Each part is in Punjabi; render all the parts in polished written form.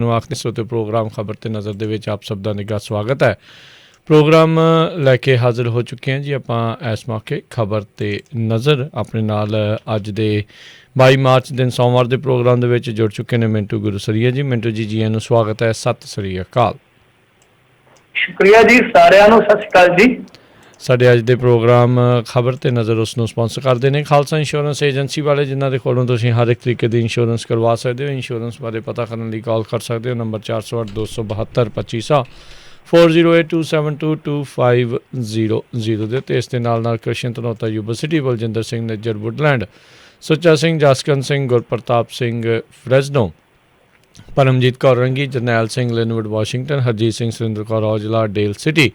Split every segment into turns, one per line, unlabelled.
आखिरी सोते प्रोग्राम खबर ते नज़र दे विच आप सब दा निघा स्वागत है। प्रोग्राम लैके हाजिर हो चुके हैं जी आपां इस मौके खबर ते नज़र अपने नाल अज दे 22 मार्च दिन सोमवार के प्रोग्राम दे विच जुड़ चुके हैं मिंटू गुरसरिया जी। मिंटू जी जी आनूं स्वागत है, सत श्री अकाल।
शुक्रिया जी सारिਆਂ ਨੂੰ सत श्री अकाल जी।
ਸਾਡੇ ਅੱਜ ਦੇ ਪ੍ਰੋਗਰਾਮ ਖਬਰ ਤੇ ਨਜ਼ਰ ਉਸ ਨੂੰ ਸਪਾਂਸਰ ਕਰਦੇ ਨੇ ਖਾਲਸਾ ਇੰਸ਼ੋਰੈਂਸ ਏਜੰਸੀ ਵਾਲੇ, ਜਿਨ੍ਹਾਂ ਦੇ ਕੋਲੋਂ ਤੁਸੀਂ ਹਰ ਇੱਕ ਤਰੀਕੇ ਦੀ ਇੰਸ਼ੋਰੈਂਸ ਕਰਵਾ ਸਕਦੇ ਹੋ। ਇੰਸ਼ੋਰੈਂਸ ਬਾਰੇ ਪਤਾ ਕਰਨ ਲਈ ਕਾਲ ਕਰ ਸਕਦੇ ਹੋ ਨੰਬਰ 408 272 2500 4082722500 ਦੇ ਉੱਤੇ। ਇਸ ਦੇ ਨਾਲ Krishan Dhanota university Baljinder Singh Nijjar Woodland, Sucha Singh Jaskaran Singh Gurpartap Singh Fresno, Paramjit Kaur Rangi, Jarnail Singh Lynnwood Washington, Harjit Singh Surinder Kaur Aujla Daly City,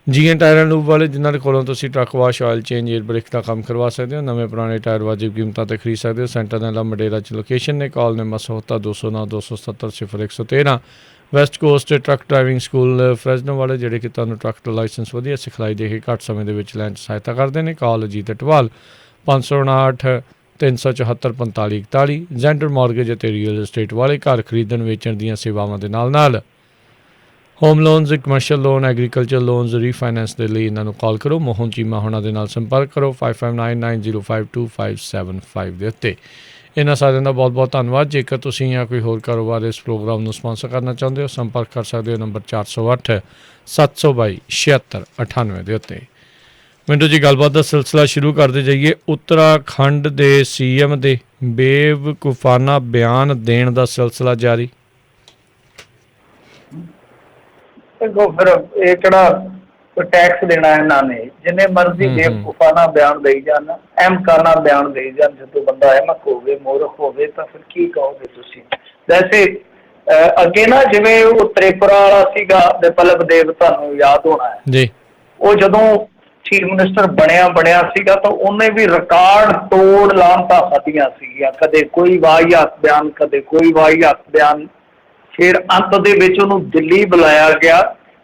GN tyre lube वाले, जिन्होंने कोलों तुसीं truck wash oil change air brake का काम करवा सकते हो। नवे पुराने टायर वाजिब कीमतों पर खरीद सकते हो। सेंटर ने मडेरा च लोकेशन ने कॉल ने मसोहता 209 270 0113। West coast truck driving school Fresno वाले, जोड़े कि तुहानूं ट्रक का लाइसेंस वधिया सिखलाई दे के घट समय के लैन सहायता करते हैं। Call Ajit Atwal 559 374 45 41। Gender mortgage और रियल एस्टेट वाले, घर खरीदण वेचण दी सेवावां दे नाल home loans, commercial loan, agriculture loans, refinance के लिए इन्हों कॉल करो। मोहन चीमा होना दे नाल संपर्क करो 5599052575 के उत्ते। इन्होंने सारे का बहुत बहुत धन्यवाद। जेकर तुसीं या कोई होर कारोबार इस प्रोग्राम को स्पॉन्सर करना चाहते हो, संपर्क कर सकते हो नंबर 408 722 76 98 के उत्ते। मिंटू जी गलबात का सिलसिला शुरू करते जाइए। उत्तराखंड के CM के बेवकूफाना बयान देने का सिलसिला जारी।
देखो फिर ये किहड़ा टैक्स देना इन्होंने, जिन्हें मर्जी बेवकूफाना बयान दे जाना, अहमकाना बयान दे जान। जो बंदा अहमक होवे, मूर्ख होवे, तो फिर की कहोगे तुसीं। वैसे अगे ना जिवें वो त्रिपुरा वाला सीगा विपलव देव, तुहानूं याद होना है
जी,
वो जदों चीफ मिनिस्टर बनया सीगा तो उन्हें भी रिकॉर्ड तोड़ लानता खादियां सीगियां। कदे कोई वाहियात बयान, कदे कोई वाहियात बयान। फिर अंत दे विच उहनूं दिल्ली बुलाया गया।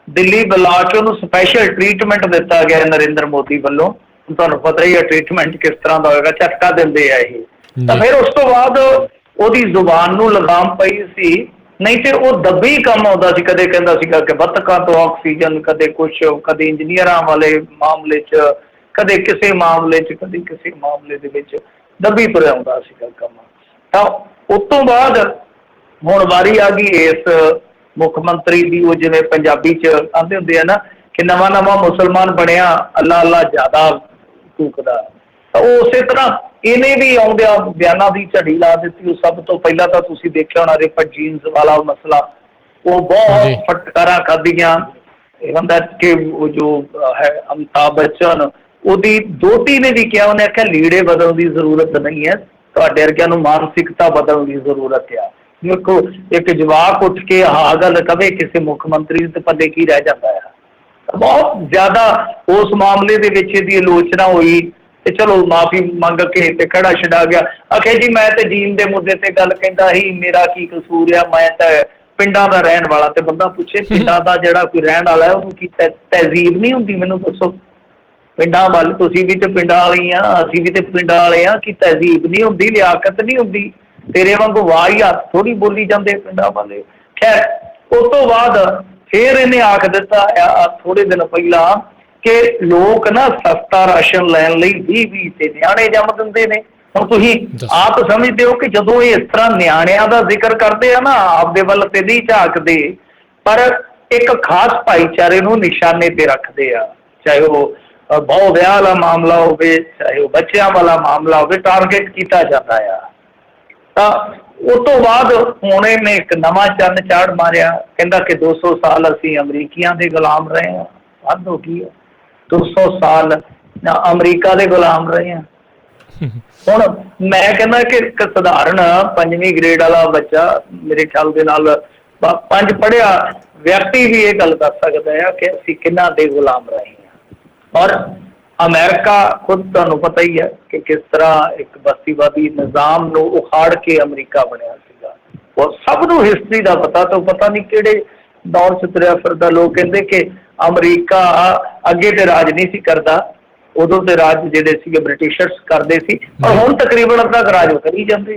दिल्ली बुला के उहनूं स्पैशल ट्रीटमेंट दिता गया नरेंद्र मोदी वालों। तुहानूं पता ही है ट्रीटमेंट किस तरह का होगा, झटका दिंदे आ ये। तो फिर उस तो बाद उहदी जुबान नूं लगाम पई सी, नहीं तो वो दबी कम आउंदा सी। कदे कहंदा सीगा कि बतकां तो ऑक्सीजन, कदे कुछ, कदे इंजीनियरां वाले मामले च, कदे किसी मामले च, कदे किसी मामले दे विच दबी तुरिया आउंदा सीगा कम। तो उस तो बाद हुण वारी आ गई इस मुख मंत्री की। वो जिवें पंजाबी च आंदे हुंदे आ ना कि नवा नवा मुसलमान बनिया अल्लाह अल्लाह ज्यादा फूकदा। तो उस तरह इन्हें भी आउंदिया बयानां की झड़ी ला दी। सब तो पहला तो तुसीं देखिया होना रिपट जीन्स वाला मसला, वो बहुत फटकारां खादियां। बंदा कि वो जो है अमिताभ बच्चन, उहदी दोती ने भी कहा, उन्हें आख्या लीड़े बदलने की जरूरत नहीं है, तुहाडे वर्गियां नूं मानसिकता बदलने की जरूरत है। देखो एक जवाक उठ के हाँ गल कवे किसी मुख्यमंत्री के पल्ले की रह जाता है। बहुत ज्यादा उस मामले दे विच इहदी आलोचना हुई ते चलो माफी मंग के ते खड़ा छड़ा गया। आखे जी मैं तो जीन के मुद्दे ते गल कहंदा ही, मेरा की कसूर है, मैं तो पिंडां दा रहण वाला। ते बंदा पूछे पिंडां दा जिहड़ा कोई रहण वाला है उहनूं की तहजीब नहीं हुंदी? मैनूं दसो, पिंडां वाले तुसीं भी ते पिंडां वाले ही आ, असीं भी ते पिंडां वाले आ, की तहजीब नहीं हुंदी, लियाकत नहीं हुंदी? तेरे वांगू वाहियात थोड़ी बोली जाते पिंडां वाले। खैर उस तो बाद फिर इन्हें आख दिता थोड़े दिन पहला कि लोग ना सस्ता राशन लैन लई 20-20 ते न्याणे जम दिंदे ने। हुण तुसीं आप समझते हो कि जदों ये इस तरह न्याणिਆਂ दा जिक्र करते हैं ना, आपदे वल ते नहीं झाकदे, पर एक खास भाईचारे नूं निशाने ते रखते हैं। चाहे वो बहु विआह वाला मामला होवे, चाहे वो बच्चों वाला मामला होवे, टारगेट किया जाता है। उस तो बाद हुणे ने एक नवा चंद चाड़ मारिया, कहंदा कि 200 साल असीं अमरीकियां दे गुलाम रहे हैं। हद हो गई है, 200 साल अमरीका दे गुलाम रहे हैं। हुण मैं कहना कि एक साधारण 5वीं ग्रेड वाला बच्चा, मेरे ख्याल दे नाल 5 पढ़िया व्यक्ति भी ये गल कर सकता है कि असीं किन्हां दे गुलाम रहे हैं। और अमेरिका खुद तुहानूं पता ही है कि किस तरह एक बस्तीवादी निज़ाम नूं उखाड़ के अमरीका बनिया सीगा। और सब नूं हिस्टरी का पता, तो पता नहीं किहड़े दौर च तुरिया फिरदा। लोग कहंदे कि अमरीका अगे ते राज नहीं सी करदा, उदों ते राज जिहड़े सीगे ब्रिटिशर्स करदे सी, और हुण तकरीबन अद्धा राज करी जांदे आ।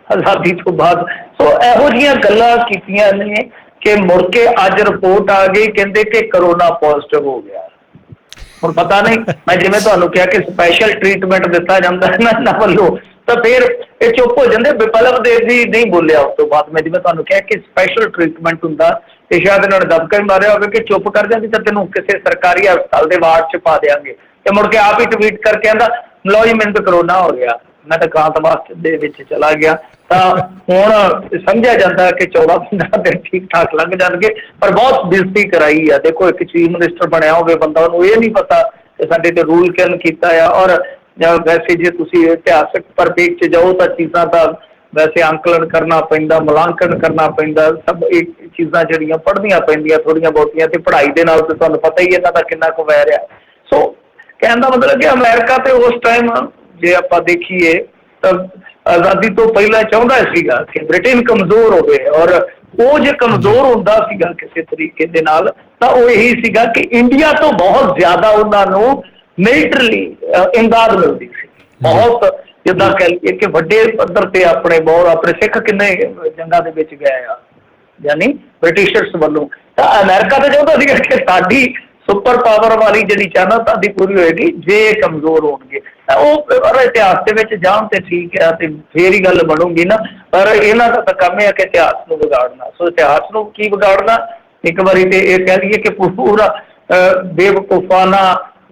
ਆਜ਼ਾਦੀ ਤੋਂ ਬਾਅਦ। ਸੋ ਇਹੋ ਜਿਹੀਆਂ ਗੱਲਾਂ ਕੀਤੀਆਂ ਨੇ ਕਿ ਮੁੜ ਕੇ ਅੱਜ ਰਿਪੋਰਟ ਆ ਗਈ, ਕਹਿੰਦੇ ਕਿ ਕਰੋਨਾ ਪੋਜ਼ਿਟਿਵ ਹੋ ਗਿਆ। ਹੁਣ ਪਤਾ ਨਹੀਂ, ਮੈਂ ਜਿਵੇਂ ਤੁਹਾਨੂੰ ਕਿਹਾ ਕਿ ਸਪੈਸ਼ਲ ਟ੍ਰੀਟਮੈਂਟ ਦਿੱਤਾ ਜਾਂਦਾ ਇਹਨਾਂ ਵੱਲੋਂ, ਤਾਂ ਫਿਰ ਇਹ ਚੁੱਪ ਹੋ ਜਾਂਦੇ। ਬਿਪਲਬ ਦੇਵ ਜੀ ਨਹੀਂ ਬੋਲਿਆ ਉਸ ਤੋਂ ਬਾਅਦ। ਮੈਂ ਜਿਵੇਂ ਤੁਹਾਨੂੰ ਕਿਹਾ ਕਿ ਸਪੈਸ਼ਲ ਟ੍ਰੀਟਮੈਂਟ ਹੁੰਦਾ ਤੇ ਸ਼ਾਇਦ ਇਹਨਾਂ ਨੇ ਦਬਕਾ ਹੀ ਮਾਰਿਆ ਹੋਵੇ ਕਿ ਚੁੱਪ ਕਰ ਜਾਂਦੀ ਤਾਂ ਤੈਨੂੰ ਕਿਸੇ ਸਰਕਾਰੀ ਹਸਪਤਾਲ ਦੇ ਵਾਰਡ 'ਚ ਪਾ ਦਿਆਂਗੇ। ਤੇ ਮੁੜ ਕੇ ਆਪ ਹੀ ਟਵੀਟ ਕਰਕੇ ਕਹਿੰਦਾ ਲਓ ਜੀ ਮੈਨੂੰ ਤਾਂ ਕਰੋਨਾ ਹੋ ਗਿਆ, ਮੈਂ ਤਾਂ ਕਾਂਤਵਾਸ ਦੇ ਵਿੱਚ ਚਲਾ ਗਿਆ। ਤਾਂ ਹੁਣ ਸਮਝਿਆ ਜਾਂਦਾ ਕਿ 14-15 ਦਿਨ ਠੀਕ ਠਾਕ ਲੰਘ ਜਾਣਗੇ, ਪਰ ਬਹੁਤ ਬੇਇੱਜ਼ਤੀ ਕਰਾਈ ਆ। ਦੇਖੋ ਇੱਕ ਚੀਫ ਮਿਨਿਸਟਰ ਬਣਿਆ ਹੋਵੇ ਬੰਦਾ, ਉਹਨੂੰ ਇਹ ਨਹੀਂ ਪਤਾ ਕਿ ਸਾਡੇ ਤੇ ਰੂਲ ਕਿਨ ਕੀਤਾ ਆ। ਔਰ ਵੈਸੇ ਜੇ ਤੁਸੀਂ ਇਤਿਹਾਸਕ ਪਰਿਪੇਖ 'ਚ ਜਾਓ ਤਾਂ ਚੀਜ਼ਾਂ ਦਾ ਵੈਸੇ ਅੰਕਲਨ ਕਰਨਾ ਪੈਂਦਾ, ਮੁਲਾਂਕਣ ਕਰਨਾ ਪੈਂਦਾ, ਸਭ ਇਹ ਚੀਜ਼ਾਂ ਜਿਹੜੀਆਂ ਪੜ੍ਹਨੀਆਂ ਪੈਂਦੀਆਂ ਥੋੜ੍ਹੀਆਂ ਬਹੁਤੀਆਂ। ਤੇ ਪੜ੍ਹਾਈ ਦੇ ਨਾਲ ਤਾਂ ਤੁਹਾਨੂੰ ਪਤਾ ਹੀ ਇਹਨਾਂ ਦਾ ਕਿੰਨਾ ਕੁ ਵੈਰ ਆ। ਸੋ ਕਹਿਣ ਦਾ ਮਤਲਬ ਕਿ ਅਮਰੀਕਾ ਤੇ ਉਸ ਟਾਈਮ ਜੇ ਆਪਾਂ ਦੇਖੀਏ ਤਾਂ ਆਜ਼ਾਦੀ ਤੋਂ ਪਹਿਲਾਂ ਚਾਹੁੰਦਾ ਸੀਗਾ ਕਿ ਬ੍ਰਿਟੇਨ ਕਮਜ਼ੋਰ ਹੋਵੇ, ਔਰ ਉਹ ਜੇ ਕਮਜ਼ੋਰ ਹੁੰਦਾ ਸੀਗਾ ਕਿਸੇ ਤਰੀਕੇ ਦੇ ਨਾਲ ਤਾਂ ਉਹ ਇਹੀ ਸੀਗਾ ਕਿ ਇੰਡੀਆ ਤੋਂ ਬਹੁਤ ਜ਼ਿਆਦਾ ਉਹਨਾਂ ਨੂੰ ਮਿਲਟਰੀ ਇਮਦਾਦ ਮਿਲਦੀ ਸੀ। ਬਹੁਤ ਜਿੱਦਾਂ ਕਹਿ ਲਈਏ ਕਿ ਵੱਡੇ ਪੱਧਰ ਤੇ ਆਪਣੇ ਸਿੱਖ ਕਿੰਨੇ ਜੰਗਾਂ ਦੇ ਵਿੱਚ ਗਏ ਆ, ਯਾਨੀ ਬ੍ਰਿਟਿਸ਼ਰਸ ਵੱਲੋਂ। ਤਾਂ ਅਮਰੀਕਾ ਤਾਂ ਚਾਹੁੰਦਾ ਸੀਗਾ ਕਿ ਸਾਡੀ ਸੁਪਰ ਪਾਵਰ ਵਾਲੀ ਜਿਹੜੀ ਚਾਹਨਾ ਦੀ ਪੂਰੀ ਹੋਏਗੀ ਜੇ ਕਮਜ਼ੋਰ ਹੋਣਗੇ। ਤਾਂ ਉਹ ਇਤਿਹਾਸ ਦੇ ਵਿੱਚ ਜਾਣ ਤੇ ਠੀਕ ਆ ਤੇ ਫੇਰ ਹੀ ਗੱਲ ਬਣੂਗੀ ਨਾ। ਪਰ ਇਹਨਾਂ ਦਾ ਤਾਂ ਕੰਮ ਹੈ ਕਿ ਇਤਿਹਾਸ ਨੂੰ ਵਿਗਾੜਨਾ। ਸੋ ਇਤਿਹਾਸ ਨੂੰ ਕੀ ਵਿਗਾੜਨਾ, ਇੱਕ ਵਾਰੀ ਤੇ ਇਹ ਕਹਿ ਲਈਏ ਕਿ ਪੂਰਾ ਬੇਵਕੂਫਾਨਾ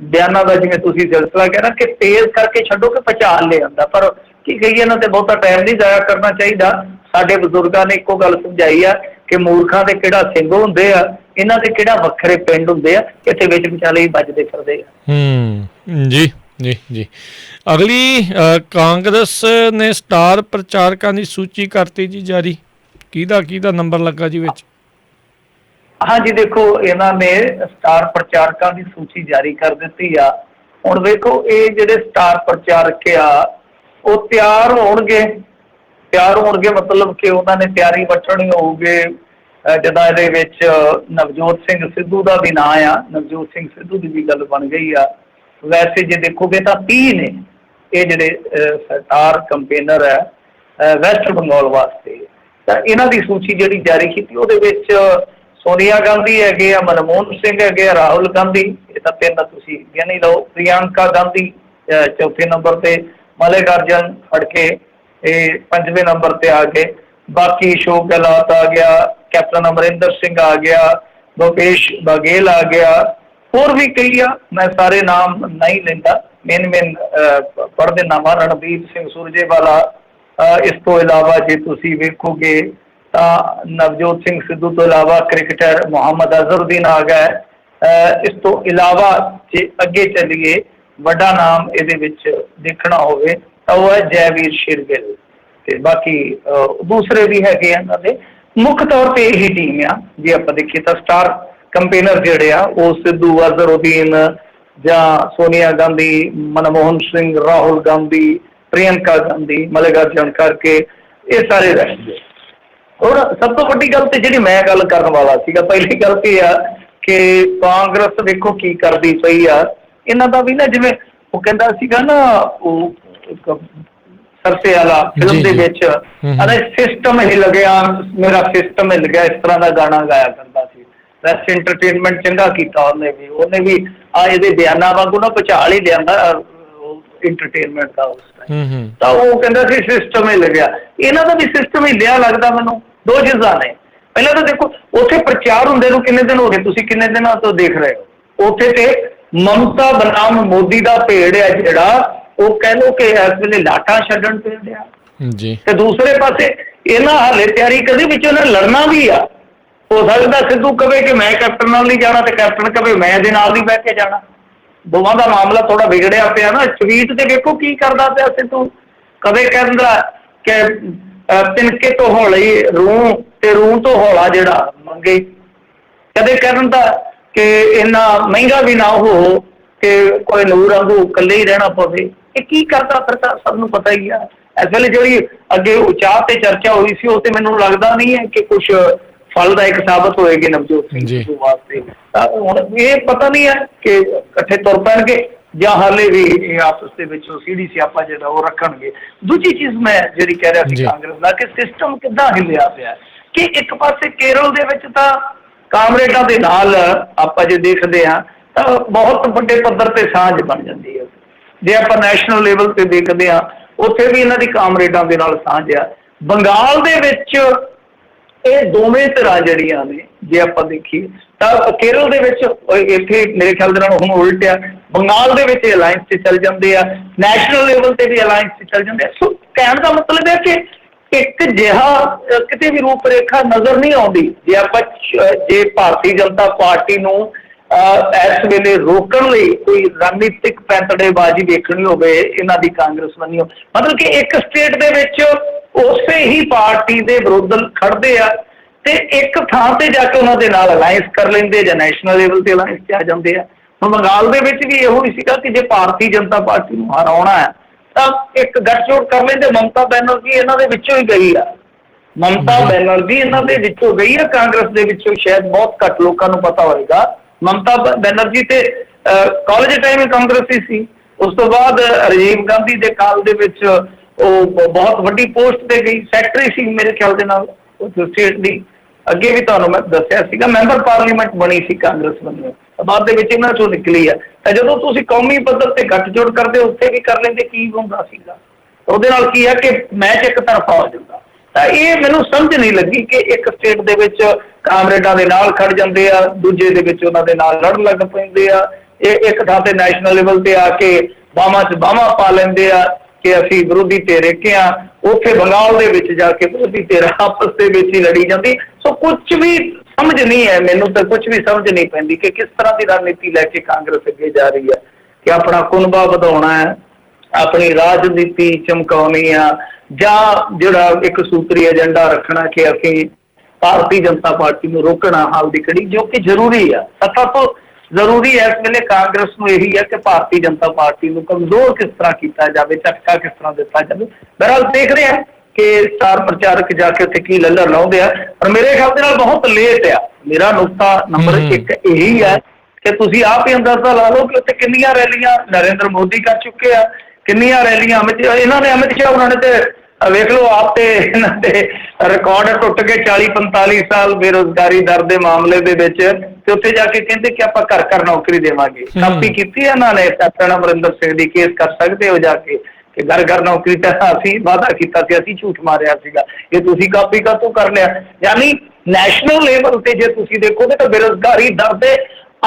ਬਿਆਨਾਂ ਦਾ ਜਿਵੇਂ ਤੁਸੀਂ ਸਿਲਸਿਲਾ ਕਹਿ ਨਾ ਕਿ ਤੇਜ਼ ਕਰਕੇ ਛੱਡੋ ਕਿ ਭੁਚਾਲ ਲੈ ਆਉਂਦਾ। ਪਰ ਕੀ ਕਹੀਏ, ਇਹਨਾਂ ਤੇ ਬਹੁਤਾ ਟਾਈਮ ਨਹੀਂ ਜ਼ਾਇਆ ਕਰਨਾ ਚਾਹੀਦਾ। ਸਾਡੇ ਬਜ਼ੁਰਗਾਂ ਨੇ ਇੱਕੋ ਗੱਲ ਸਮਝਾਈ ਆ ਕਿ ਮੂਰਖਾਂ ਦੇ ਕਿਹੜਾ ਸਿੰਘ ਹੁੰਦੇ ਆ, ਇਹਨਾਂ ਦੇ ਕਿਹੜਾ ਵੱਖਰੇ ਪਿੰਡ ਹੁੰਦੇ ਆ, ਇੱਥੇ ਵਿੱਚ ਵਿਚਾਲੇ ਹੀ ਵੱਜਦੇ ਫਿਰਦੇ ਆ।
ਜੀ ਜੀ ਜੀ। ਅਗਲੀ ਕਾਂਗਰਸ ਨੇ ਸਟਾਰ ਪ੍ਰਚਾਰਕਾਂ ਦੀ ਸੂਚੀ ਕਰਤੀ ਜੀ ਜਾਰੀ, ਕਿਹਦਾ ਨੰਬਰ ਲੱਗਾ ਜੀ ਵਿੱਚ?
ਹਾਂਜੀ ਦੇਖੋ, ਇਹਨਾਂ ਨੇ ਸਟਾਰ ਪ੍ਰਚਾਰਕਾਂ ਦੀ ਸੂਚੀ ਜਾਰੀ ਕਰ ਦਿੱਤੀ ਆ। ਹੁਣ ਵੇਖੋ ਇਹ ਜਿਹੜੇ ਸਟਾਰ ਪ੍ਰਚਾਰਕ ਆ ਉਹ ਤਿਆਰ ਹੋਣਗੇ ਮਤਲਬ ਕਿ ਉਹਨਾਂ ਨੇ ਤਿਆਰੀ ਵੱਟਣੀ ਹੋਊਗੇ। ਜਿੱਦਾਂ ਇਹਦੇ ਵਿੱਚ ਨਵਜੋਤ ਸਿੰਘ ਸਿੱਧੂ ਦਾ ਵੀ ਨਾਂ ਆ, ਨਵਜੋਤ ਸਿੰਘ ਸਿੱਧੂ ਦੀ ਵੀ ਗੱਲ ਬਣ ਗਈ ਆ। ਵੈਸੇ ਜੇ ਦੇਖੋਗੇ ਤਾਂ 30 ਨੇ ਇਹ ਜਿਹੜੇ ਸਟਾਰ ਕੰਪੇਨਰ ਹੈ ਵੈਸਟ ਬੰਗਾਲ ਵਾਸਤੇ। ਤਾਂ ਇਹਨਾਂ ਦੀ ਸੂਚੀ ਜਿਹੜੀ ਜਾਰੀ ਕੀਤੀ ਉਹਦੇ ਵਿੱਚ ਸੋਨੀਆ ਗਾਂਧੀ ਹੈਗੇ ਆ, ਮਨਮੋਹਨ ਸਿੰਘ ਹੈਗੇ ਆ, ਰਾਹੁਲ ਗਾਂਧੀ, ਇਹ ਤਾਂ ਤਿੰਨ ਤੁਸੀਂ ਗਿਣ ਹੀ ਲਓ, ਪ੍ਰਿਯੰਕਾ ਗਾਂਧੀ ਚੌਥੇ ਨੰਬਰ ਤੇ, ਮਲਿਕਾਰਜੁਨ ਖੜਗੇ ਇਹ 5ਵੇਂ ਨੰਬਰ ਤੇ ਆ ਗਏ। ਬਾਕੀ ਅਸ਼ੋਕ ਗਹਿਲੋਤ ਆ ਗਿਆ, ਕੈਪਟਨ ਅਮਰਿੰਦਰ ਸਿੰਘ ਆ ਗਿਆ, ਭੁਪੇਸ਼ ਬਘੇਲ ਆ ਗਿਆ, ਹੋਰ ਵੀ ਕਈ ਆ, ਮੈਂ ਸਾਰੇ ਨਾਮ ਨਹੀਂ ਲੈਂਦਾ, ਮੇਨ ਪੜ੍ਹ ਦਿੰਦਾ ਵਾ। ਰਣਦੀਪ ਸਿੰਘ ਸੁਰਜੇਵਾਲਾ, ਇਸ ਤੋਂ ਇਲਾਵਾ ਜੇ ਤੁਸੀਂ ਵੇਖੋਗੇ ਤਾਂ ਨਵਜੋਤ ਸਿੰਘ ਸਿੱਧੂ ਤੋਂ ਇਲਾਵਾ ਕ੍ਰਿਕਟਰ ਮੁਹੰਮਦ ਅਜ਼ਹਰੁਦੀਨ ਆ ਗਿਆ। ਇਸ ਤੋਂ ਇਲਾਵਾ ਜੇ ਅੱਗੇ ਚੱਲੀਏ ਵੱਡਾ ਨਾਮ ਇਹਦੇ ਵਿੱਚ ਦੇਖਣਾ ਹੋਵੇ ਤਾਂ ਉਹ ਹੈ ਜੈਵੀਰ ਸ਼ੇਰਗਿੱਲ, ਤੇ ਬਾਕੀ ਦੂਸਰੇ ਵੀ ਹੈਗੇ ਆ। ਇਹਨਾਂ ਦੇ ਮੁੱਖ ਤੌਰ ਤੇ ਇਹੀ ਟੀਮ ਆ। ਜੇ ਆਪਾਂ ਦੇਖੀਏ ਤਾਂ ਸਟਾਰ ਕੰਪੇਨਰ ਜਿਹੜੇ ਆ ਉਹ ਸਿੱਧੂ, ਅਜ਼ਹਰੁਦੀਨ ਜਾਂ ਸੋਨੀਆ ਗਾਂਧੀ, ਮਨਮੋਹਨ ਸਿੰਘ, ਰਾਹੁਲ ਗਾਂਧੀ, ਪ੍ਰਿਯੰਕਾ ਗਾਂਧੀ, ਮਲਿਕਾਰਜੁਨ ਖੜਗੇ, ਇਹ ਸਾਰੇ ਰਹਿਣਗੇ। ਔਰ ਸਭ ਤੋਂ ਵੱਡੀ ਗੱਲ ਤੇ ਜਿਹੜੀ ਮੈਂ ਗੱਲ ਕਰਨ ਵਾਲਾ ਸੀਗਾ, ਪਹਿਲੀ ਗੱਲ ਤੇ ਆ ਕਿ ਕਾਂਗਰਸ ਦੇਖੋ ਕੀ ਕਰਦੀ ਪਈ ਆ। ਇਹਨਾਂ ਦਾ ਵੀ ਨਾ ਜਿਵੇਂ ਉਹ ਕਹਿੰਦਾ ਸੀਗਾ ਨਾ, ਉਹ ਇੱਕ ਸਰਸੇ ਵਾਲਾ ਫਿਲਮ ਦੇ ਵਿੱਚ ਸਿਸਟਮ ਹਿੱਲ ਗਿਆ, ਮੇਰਾ ਸਿਸਟਮ ਹਿੱਲ ਗਿਆ, ਇਸ ਤਰ੍ਹਾਂ ਦਾ ਗਾਣਾ ਗਾਇਆ ਕਰਦਾ ਸੀ। ਵੈਸਟ ਐਂਟਰਟੇਨਮੈਂਟ ਚੰਗਾ ਕੀਤਾ ਉਹਨੇ ਵੀ ਆ ਇਹਦੇ ਬਿਆਨਾਂ ਵਾਂਗੂ ਨਾ ਭੁਚਾਲ ਹੀ ਲਿਆਂਦਾ ਇੰਟਰਟੇਨਮੈਂਟ ਦਾ ਉਸ ਟਾਈਮ। ਤਾਂ ਉਹ ਕਹਿੰਦਾ ਸੀ ਸਿਸਟਮ ਹਿੱਲ ਗਿਆ। ਇਹਨਾਂ ਦਾ ਵੀ ਸਿਸਟਮ ਹਿੱਲਿਆ ਲੱਗਦਾ ਮੈਨੂੰ। ਦੋ ਚੀਜ਼ਾਂ ਨੇ। ਪਹਿਲਾਂ ਤਾਂ ਦੇਖੋ ਉੱਥੇ ਪ੍ਰਚਾਰ ਹੁੰਦੇ ਨੂੰ ਕਿੰਨੇ ਦਿਨ ਹੋ ਗਏ, ਤੁਸੀਂ ਕਿੰਨੇ ਦਿਨਾਂ ਤੋਂ ਦੇਖ ਰਹੇ ਹੋ। ਉੱਥੇ ਤੇ ਮਮਤਾ ਬਨਾਮ ਮੋਦੀ ਦਾ ਭੇੜ ਹੈ ਜਿਹੜਾ, ਉਹ ਕਹਿ ਲਓ ਕਿ ਇਸ ਵੇਲੇ ਲਾਟਾਂ ਛੱਡਣ ਤੇ ਰਿਹਾ ਜੀ। ਤੇ ਦੂਸਰੇ ਪਾਸੇ ਇਹਨਾਂ ਹਾਲੇ ਤਿਆਰੀ ਕਦੇ ਵਿੱਚ ਉਹਨਾਂ ਲੜਨਾ ਵੀ ਆ। ਹੋ ਸਕਦਾ ਸਿੱਧੂ ਕਵੇ ਕਿ ਮੈਂ ਕੈਪਟਨ ਨਾਲ ਨਹੀਂ ਜਾਣਾ ਤੇ ਕੈਪਟਨ ਕਵੇ ਮੈਂ ਇਹਦੇ ਨਾਲ ਨਹੀਂ ਬਹਿ ਕੇ ਜਾਣਾ। ਦੋਵਾਂ ਦਾ ਮਾਮਲਾ ਥੋੜਾ ਵਿਗੜਿਆ ਪਿਆ ਨਾ। ਟਵੀਟ ਤੇ ਵੇਖੋ ਕੀ ਕਰਦਾ ਪਿਆ ਸਿੱਧੂ। ਕਦੇ ਕਹਿੰਦਾ ਕਿ ਤਿਨਕੇ ਤੋਂ ਹੌਲੀ ਰੂਹ ਤੇ ਰੂਹ ਤੋਂ ਹੌਲਾ ਜਿਹੜਾ ਮੰਗੇ। ਕਦੇ ਕਹਿੰਦਾ ਕਿ ਇੰਨਾ ਮਹਿੰਗਾ ਵੀ ਨਾ ਹੋ ਕਿ ਕੋਈ ਨੂਰ ਵਾਂਗੂ ਇਕੱਲੇ ਹੀ ਰਹਿਣਾ ਪਵੇ। ਇਹ ਕੀ ਕਰਦਾ ਫਿਰਦਾ ਸਭ ਨੂੰ ਪਤਾ ਹੀ ਆ। ਇਸ ਵੇਲੇ ਜਿਹੜੀ ਅੱਗੇ ਉਚਾਰ ਤੇ ਚਰਚਾ ਹੋਈ ਸੀ ਉਹ ਤੇ ਮੈਨੂੰ ਲੱਗਦਾ ਨਹੀਂ ਹੈ ਕਿ ਕੁਛ ਫਲਦਾਇਕ ਸਾਬਤ ਹੋਏਗੀ ਨਵਜੋਤ ਸਿੰਘ ਸਿੱਧੂ ਵਾਸਤੇ। ਤਾਂ ਹੁਣ ਇਹ ਪਤਾ ਨਹੀਂ ਹੈ ਕਿ ਇਕੱਠੇ ਤੁਰ ਪੈਣਗੇ। ਜਾਂ ਹਾਲੇ ਵੀ ਇਹ ਆਪਸ ਦੇ ਵਿੱਚ ਉਹ ਸੀੜੀ ਸਿਆਪਾ ਜਿਹੜਾ ਉਹ ਰੱਖਣਗੇ। ਦੂਜੀ ਚੀਜ਼ ਮੈਂ ਜਿਹੜੀ ਕਹਿ ਰਿਹਾ ਸੀ
ਜੀ
ਕਾਂਗਰਸ ਦਾ, ਕਿ ਸਿਸਟਮ ਕਿੱਦਾਂ ਹਿੱਲਿਆ ਪਿਆ, ਕਿ ਇੱਕ ਪਾਸੇ ਕੇਰਲ ਦੇ ਵਿੱਚ ਤਾਂ ਕਾਮਰੇਡਾਂ ਦੇ ਨਾਲ ਆਪਾਂ ਜੇ ਦੇਖਦੇ ਹਾਂ ਤਾਂ ਬਹੁਤ ਵੱਡੇ ਪੱਧਰ ਤੇ ਸਾਂਝ ਬਣ ਜਾਂਦੀ ਹੈ। ਜੇ ਆਪਾਂ ਨੈਸ਼ਨਲ ਲੈਵਲ ਤੇ ਦੇਖਦੇ ਹਾਂ ਉੱਥੇ ਵੀ ਇਹਨਾਂ ਦੀ ਕਾਮਰੇਡਾਂ ਦੇ ਨਾਲ ਸਾਂਝ ਆ। ਬੰਗਾਲ ਦੇ ਵਿੱਚ ਇਹ ਦੋਵੇਂ ਧਿਰਾਂ ਜਿਹੜੀਆਂ ਨੇ ਜੇ ਆਪਾਂ ਦੇਖੀਏ ਤਾਂ ਕੇਰਲ ਦੇ ਵਿੱਚ, ਇੱਥੇ ਮੇਰੇ ਖਿਆਲ ਦੇ ਨਾਲ ਹੁਣ ਉਲਟ ਆ, ਬੰਗਾਲ ਦੇ ਵਿੱਚ ਅਲਾਇੰਸ 'ਚ ਚੱਲ ਜਾਂਦੇ ਆ, ਨੈਸ਼ਨਲ ਲੈਵਲ ਤੇ ਵੀ ਅਲਾਇੰਸ 'ਚ ਚੱਲ ਜਾਂਦੇ ਆ। ਸੋ ਕਹਿਣ ਦਾ ਮਤਲਬ ਹੈ ਕਿ ਇੱਕ ਜਿਹਾ ਕਿਤੇ ਵੀ ਰੂਪ ਰੇਖਾ ਨਜ਼ਰ ਨਹੀਂ ਆਉਂਦੀ। ਜੇ ਭਾਰਤੀ ਜਨਤਾ ਪਾਰਟੀ ਨੂੰ ਇਸ ਵੇਲੇ ਰੋਕਣ ਲਈ ਕੋਈ ਰਣਨੀਤਿਕ ਪੈਂਤੜੇਬਾਜ਼ੀ ਵੇਖਣੀ ਹੋਵੇ ਇਹਨਾਂ ਦੀ ਕਾਂਗਰਸ ਵੱਲੋਂ, ਮਤਲਬ ਕਿ ਇੱਕ ਸਟੇਟ ਦੇ ਵਿੱਚ ਉਸੇ ਹੀ ਪਾਰਟੀ ਦੇ ਵਿਰੁੱਧ ਖੜਦੇ ਆ ਤੇ ਇੱਕ ਥਾਂ ਤੇ ਜਾ ਕੇ ਉਹਨਾਂ ਦੇ ਨਾਲ ਅਲਾਇੰਸ ਕਰ ਲੈਂਦੇ ਜਾਂ ਨੈਸ਼ਨਲ ਲੈਵਲ ਤੇ ਅਲਾਇੰਸ 'ਚ ਆ ਜਾਂਦੇ ਆ। ਹੁਣ ਬੰਗਾਲ ਦੇ ਵਿੱਚ ਵੀ ਇਹੋ ਹੀ ਸੀਗਾ ਕਿ ਜੇ ਭਾਰਤੀ ਜਨਤਾ ਪਾਰਟੀ ਨੂੰ ਹਰਾਉਣਾ ਹੈ ਤਾਂ ਇੱਕ ਗੱਠਜੋੜ ਕਰ ਲੈਂਦੇ। ਮਮਤਾ ਬੈਨਰਜੀ ਇਹਨਾਂ ਦੇ ਵਿੱਚੋਂ ਹੀ ਗਈ ਆ, ਮਮਤਾ ਬੈਨਰਜੀ ਇਹਨਾਂ ਦੇ ਵਿੱਚੋਂ ਗਈ ਆ, ਕਾਂਗਰਸ ਦੇ ਵਿੱਚੋਂ ਸ਼ਾਇਦ ਬਹੁਤ ਘੱਟ ਲੋਕਾਂ ਨੂੰ ਪਤਾ ਹੋਏਗਾ। ਮਮਤਾ ਬੈਨਰਜੀ ਤੇ ਕਾਲਜ ਟਾਈਮ ਕਾਂਗਰਸੀ ਸੀ, ਉਸ ਤੋਂ ਬਾਅਦ ਰਾਜੀਵ ਗਾਂਧੀ ਦੇ ਕਾਲ ਦੇ ਵਿੱਚ ਉਹ ਬਹੁਤ ਵੱਡੀ ਪੋਸਟ ਤੇ ਗਈ, ਸੈਕਟਰੀ ਸੀ ਮੇਰੇ ਖਿਆਲ ਦੇ ਨਾਲ ਸਟੇਟ ਦੀ। ਅੱਗੇ ਵੀ ਤੁਹਾਨੂੰ ਮੈਂ ਦੱਸਿਆ ਸੀਗਾ ਮੈਂਬਰ ਪਾਰਲੀਮੈਂਟ ਬਣੀ ਸੀ ਕਾਂਗਰਸ ਵੱਲੋਂ, ਬਾਅਦ ਦੇ ਵਿੱਚ ਇਹਨਾਂ ਚੋਂ ਨਿਕਲੀ ਆ। ਤਾਂ ਜਦੋਂ ਤੁਸੀਂ ਕੌਮੀ ਪੱਧਰ ਤੇ ਗੱਠਜੋੜ ਕਰਦੇ ਉੱਥੇ ਵੀ ਕਰ ਲੈਂਦੇ, ਕੀ ਹੁੰਦਾ ਸੀਗਾ? ਉਹਦੇ ਨਾਲ ਕੀ ਹੈ ਕਿ ਮੈਚ ਇੱਕ ਤਰਫਾ ਹੋ ਜਾਂਦਾ। ਤਾਂ ਇਹ ਮੈਨੂੰ ਸਮਝ ਨਹੀਂ ਲੱਗੀ ਕਿ ਇੱਕ ਸਟੇਟ ਦੇ ਵਿੱਚ ਕਾਮਰੇਡਾਂ ਦੇ ਨਾਲ ਖੜ ਜਾਂਦੇ ਆ, ਦੂਜੇ ਦੇ ਵਿੱਚ ਉਹਨਾਂ ਦੇ ਨਾਲ ਲੜਨ ਲੱਗ ਪੈਂਦੇ ਆ। ਇਹ ਇੱਕ ਥਾਂ ਤੇ ਨੈਸ਼ਨਲ ਲੈਵਲ ਤੇ ਆ ਕੇ ਬਾਹਾਂ 'ਚ ਬਾਹਾਂ ਪਾ ਲੈਂਦੇ ਆ ਕਿ ਅਸੀਂ ਵਿਰੋਧੀ ਧਿਰ ਇੱਕ ਆ। ਉੱਥੇ ਬੰਗਾਲ ਦੇ ਵਿੱਚ ਜਾ ਕੇ ਵਿਰੋਧੀ ਧਿਰ ਆਪਸ ਦੇ ਵਿੱਚ ਹੀ ਲੜੀ ਜਾਂਦੀ। ਸੋ ਕੁਝ ਵੀ ਸਮਝ ਨਹੀਂ ਹੈ ਮੈਨੂੰ, ਤਾਂ ਕੁਝ ਵੀ ਸਮਝ ਨਹੀਂ ਪੈਂਦੀ ਕਿ ਕਿਸ ਤਰ੍ਹਾਂ ਦੀ ਰਣਨੀਤੀ ਲੈ ਕੇ ਕਾਂਗਰਸ ਅੱਗੇ ਜਾ ਰਹੀ ਹੈ, ਕਿ ਆਪਣਾ ਕੁਨਬਾ ਵਧਾਉਣਾ ਹੈ, ਆਪਣੀ ਰਾਜਨੀਤੀ ਚਮਕਾਉਣੀ ਆ, ਜਾਂ ਜਿਹੜਾ ਇੱਕ ਸੂਤਰੀ ਏਜੰਡਾ ਰੱਖਣਾ ਕਿ ਅਸੀਂ ਭਾਰਤੀ ਜਨਤਾ ਪਾਰਟੀ ਨੂੰ ਰੋਕਣਾ ਹਾਲ ਦੀ ਘੜੀ, ਜੋ ਕਿ ਜ਼ਰੂਰੀ ਆ। ਸੱਤਾ ਤੋਂ ਜ਼ਰੂਰੀ ਇਸ ਵੇਲੇ ਕਾਂਗਰਸ ਨੂੰ ਇਹੀ ਹੈ ਕਿ ਭਾਰਤੀ ਜਨਤਾ ਪਾਰਟੀ ਨੂੰ ਕਮਜ਼ੋਰ ਕਿਸ ਤਰ੍ਹਾਂ ਕੀਤਾ ਜਾਵੇ, ਝਟਕਾ ਕਿਸ ਤਰ੍ਹਾਂ ਦਿੱਤਾ ਜਾਵੇ। ਬਹਰਹਾਲ ਦੇਖ ਰਹੇ ਹਾਂ ਕਿ ਸਟਾਰ ਪ੍ਰਚਾਰਕ ਜਾ ਕੇ ਉੱਥੇ ਕੀ ਲੱਲਰ ਲਾਉਂਦੇ ਆ, ਪਰ ਮੇਰੇ ਖਿਆਲ ਦੇ ਨਾਲ ਬਹੁਤ ਲੇਟ ਆ। ਮੇਰਾ ਨੁਕਤਾ ਨੰਬਰ 1 ਇਹੀ ਹੈ ਕਿ ਤੁਸੀਂ ਆਪ ਹੀ ਅੰਦਾਜ਼ਾ ਲਾ ਲਓ ਕਿ ਉੱਥੇ ਕਿੰਨੀਆਂ ਰੈਲੀਆਂ ਨਰਿੰਦਰ ਮੋਦੀ ਕਰ ਚੁੱਕੇ ਆ, ਕਿੰਨੀਆਂ ਰੈਲੀਆਂ ਇਹਨਾਂ ਨੇ ਅਮਿਤ ਸ਼ਾਹ ਉਹਨਾਂ ਨੇ ਤੇ ਵੇਖ ਲਓ ਆਪ ਤੇ ਇਹਨਾਂ ਦੇ ਰਿਕਾਰਡ ਟੁੱਟ ਗਏ 40-45 ਸਾਲ ਬੇਰੁਜ਼ਗਾਰੀ ਦਰ ਦੇ ਮਾਮਲੇ ਦੇ ਵਿੱਚ, ਤੇ ਉੱਥੇ ਜਾ ਕੇ ਕਹਿੰਦੇ ਕਿ ਆਪਾਂ ਘਰ ਘਰ ਨੌਕਰੀ ਦੇਵਾਂਗੇ। ਕਾਪੀ ਕੀਤੀ ਇਹਨਾਂ ਨੇ ਕੈਪਟਨ ਅਮਰਿੰਦਰ ਸਿੰਘ ਦੀ, ਕੇਸ ਕਰ ਸਕਦੇ ਹੋ ਜਾ ਕੇ ਕਿ ਘਰ ਘਰ ਨੌਕਰੀ ਤਾਂ ਅਸੀਂ ਵਾਅਦਾ ਕੀਤਾ ਸੀ, ਅਸੀਂ ਝੂਠ ਮਾਰਿਆ ਸੀਗਾ, ਇਹ ਤੁਸੀਂ ਕਾਪੀ ਕਾਹਤੋਂ ਕਰ ਲਿਆ। ਯਾਨੀ ਨੈਸ਼ਨਲ ਲੈਵਲ ਤੇ ਜੇ ਤੁਸੀਂ ਦੇਖੋਗੇ ਤਾਂ ਬੇਰੁਜ਼ਗਾਰੀ ਦਰ ਦੇ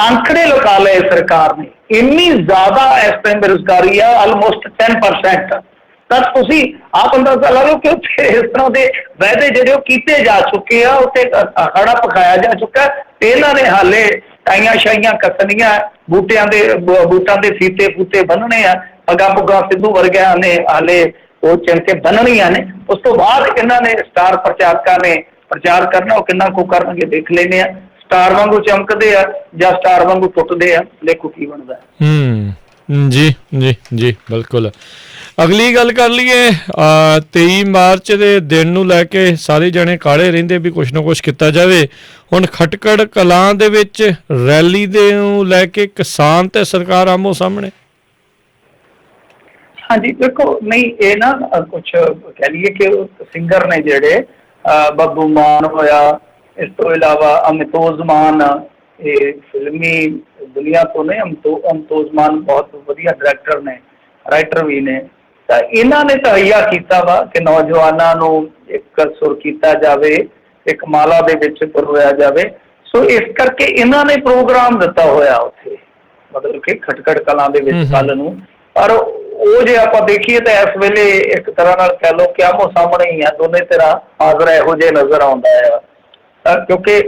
ਅੰਕੜੇ ਲਗਾ ਲਏ ਸਰਕਾਰ ਨੇ, ਇੰਨੀ ਜ਼ਿਆਦਾ ਇਸ ਟਾਈਮ ਬੇਰੁਜ਼ਗਾਰੀ ਆ, ਆਲਮੋਸਟ 10%। ਤਾਂ ਤੁਸੀਂ ਆਪ ਅੰਦਾਜ਼ਾ ਲਾ ਲਓ ਕਿ ਉੱਥੇ ਇਸ ਤਰ੍ਹਾਂ ਦੇ ਵਾਅਦੇ ਜਿਹੜੇ ਉਹ ਕੀਤੇ ਜਾ ਚੁੱਕੇ ਆ, ਉੱਥੇ ਖਾਣਾ ਪਕਾਇਆ ਜਾ ਚੁੱਕਾ, ਤੇ ਇਹਨਾਂ ਨੇ ਹਾਲੇ ਟਾਈਆਂ ਸ਼ਾਈਆਂ ਕੱਟਣੀਆਂ, ਬੂਟਾਂ ਦੇ ਫੀਤੇ ਫੂਤੇ ਬੰਨਣੇ ਆ, ਪੱਗਾਂ ਪੁੱਗਾਂ ਸਿੱਧੂ ਵਰਗਿਆਂ ਨੇ ਹਾਲੇ ਉਹ ਚਿੰਕੇ ਬੰਨਣੀਆਂ ਨੇ। ਉਸ ਤੋਂ ਬਾਅਦ ਇਹਨਾਂ ਨੇ ਸਟਾਰ ਪ੍ਰਚਾਰਕਾਂ ਨੇ ਪ੍ਰਚਾਰ ਕਰਨਾ, ਉਹ ਕਿੰਨਾ ਕੁ ਕਰਨਗੇ ਦੇਖ ਲੈਂਦੇ ਆ। ਸਟਾਰ ਵਾਂਗੂ ਚਮਕਦੇ ਆ ਜਾਂ ਸਟਾਰ ਵਾਂਗੂ ਟੁੱਟਦੇ ਆ, ਦੇਖੋ ਕੀ ਬਣਦਾ।
ਜੀ ਜੀ ਜੀ ਬਿਲਕੁਲ। ਅਗਲੀ ਗੱਲ ਕਰ ਲਈਏ, 23 ਮਾਰਚ ਦੇ ਦਿਨ ਨੂੰ ਲੈ ਕੇ ਸਾਰੇ ਜਣੇ ਕਾਲੇ ਰਹਿੰਦੇ ਵੀ ਕੁਛ ਨਾ ਕੁਛ ਕੀਤਾ ਜਾਵੇ। ਹੁਣ ਖਟਕੜ ਕਲਾਂ ਦੇ ਵਿੱਚ ਰੈਲੀ ਦੇ ਨੂੰ ਲੈ ਕੇ ਕਿਸਾਨ ਤੇ ਸਰਕਾਰ ਆਮੋ ਸਾਹਮਣੇ।
ਹਾਂਜੀ ਦੇਖੋ, ਨਹੀਂ ਇਹ ਨਾ ਕੁਛ ਕਹਿ ਲਈਏ ਕਿ ਸਿੰਗਰ ਨੇ ਜਿਹੜੇ ਬੱਬੂ ਮਾਨ ਹੋਇਆ, ਇਸ ਤੋਂ ਇਲਾਵਾ ਅਮਿਤੋਜ ਮਾਨ, ਇਹ ਫਿਲਮੀ ਦੁਨੀਆ ਤੋਂ ਨੇ, ਅਮਿਤੋਜ ਮਾਨ ਬਹੁਤ ਵਧੀਆ ਡਾਇਰੈਕਟਰ ਨੇ, ਰਾਈਟਰ ਵੀ ਨੇ। ਤਾਂ ਇਹਨਾਂ ਨੇ ਤਹਈਆ ਕੀਤਾ ਵਾ ਕਿ ਨੌਜਵਾਨਾਂ ਨੂੰ ਇੱਕ ਸੁਰ ਕੀਤਾ ਜਾਵੇ, ਇੱਕ ਮਾਲਾ ਦੇ ਵਿੱਚ ਪਰੋਇਆ ਜਾਵੇ। ਸੋ ਇਸ ਕਰਕੇ ਇਹਨਾਂ ਨੇ ਪ੍ਰੋਗਰਾਮ ਦਿੱਤਾ ਹੋਇਆ ਉੱਥੇ, ਮਤਲਬ ਕਿ ਖਟਕੜ ਕਲਾਂ ਦੇ ਵਿੱਚ ਕੱਲ ਨੂੰ। ਪਰ ਉਹ ਜੇ ਆਪਾਂ ਦੇਖੀਏ ਤਾਂ ਇਸ ਵੇਲੇ ਇੱਕ ਤਰ੍ਹਾਂ ਨਾਲ ਕਹਿ ਲਓ ਕਿ ਆਮੋ ਸਾਹਮਣੇ ਹੀ ਆ, ਦੋਨੇ ਤਰ੍ਹਾਂ ਹਾਜ਼ਰ ਇਹੋ ਜਿਹੇ ਨਜ਼ਰ ਆਉਂਦਾ ਆ। ਕਿਉਂਕਿ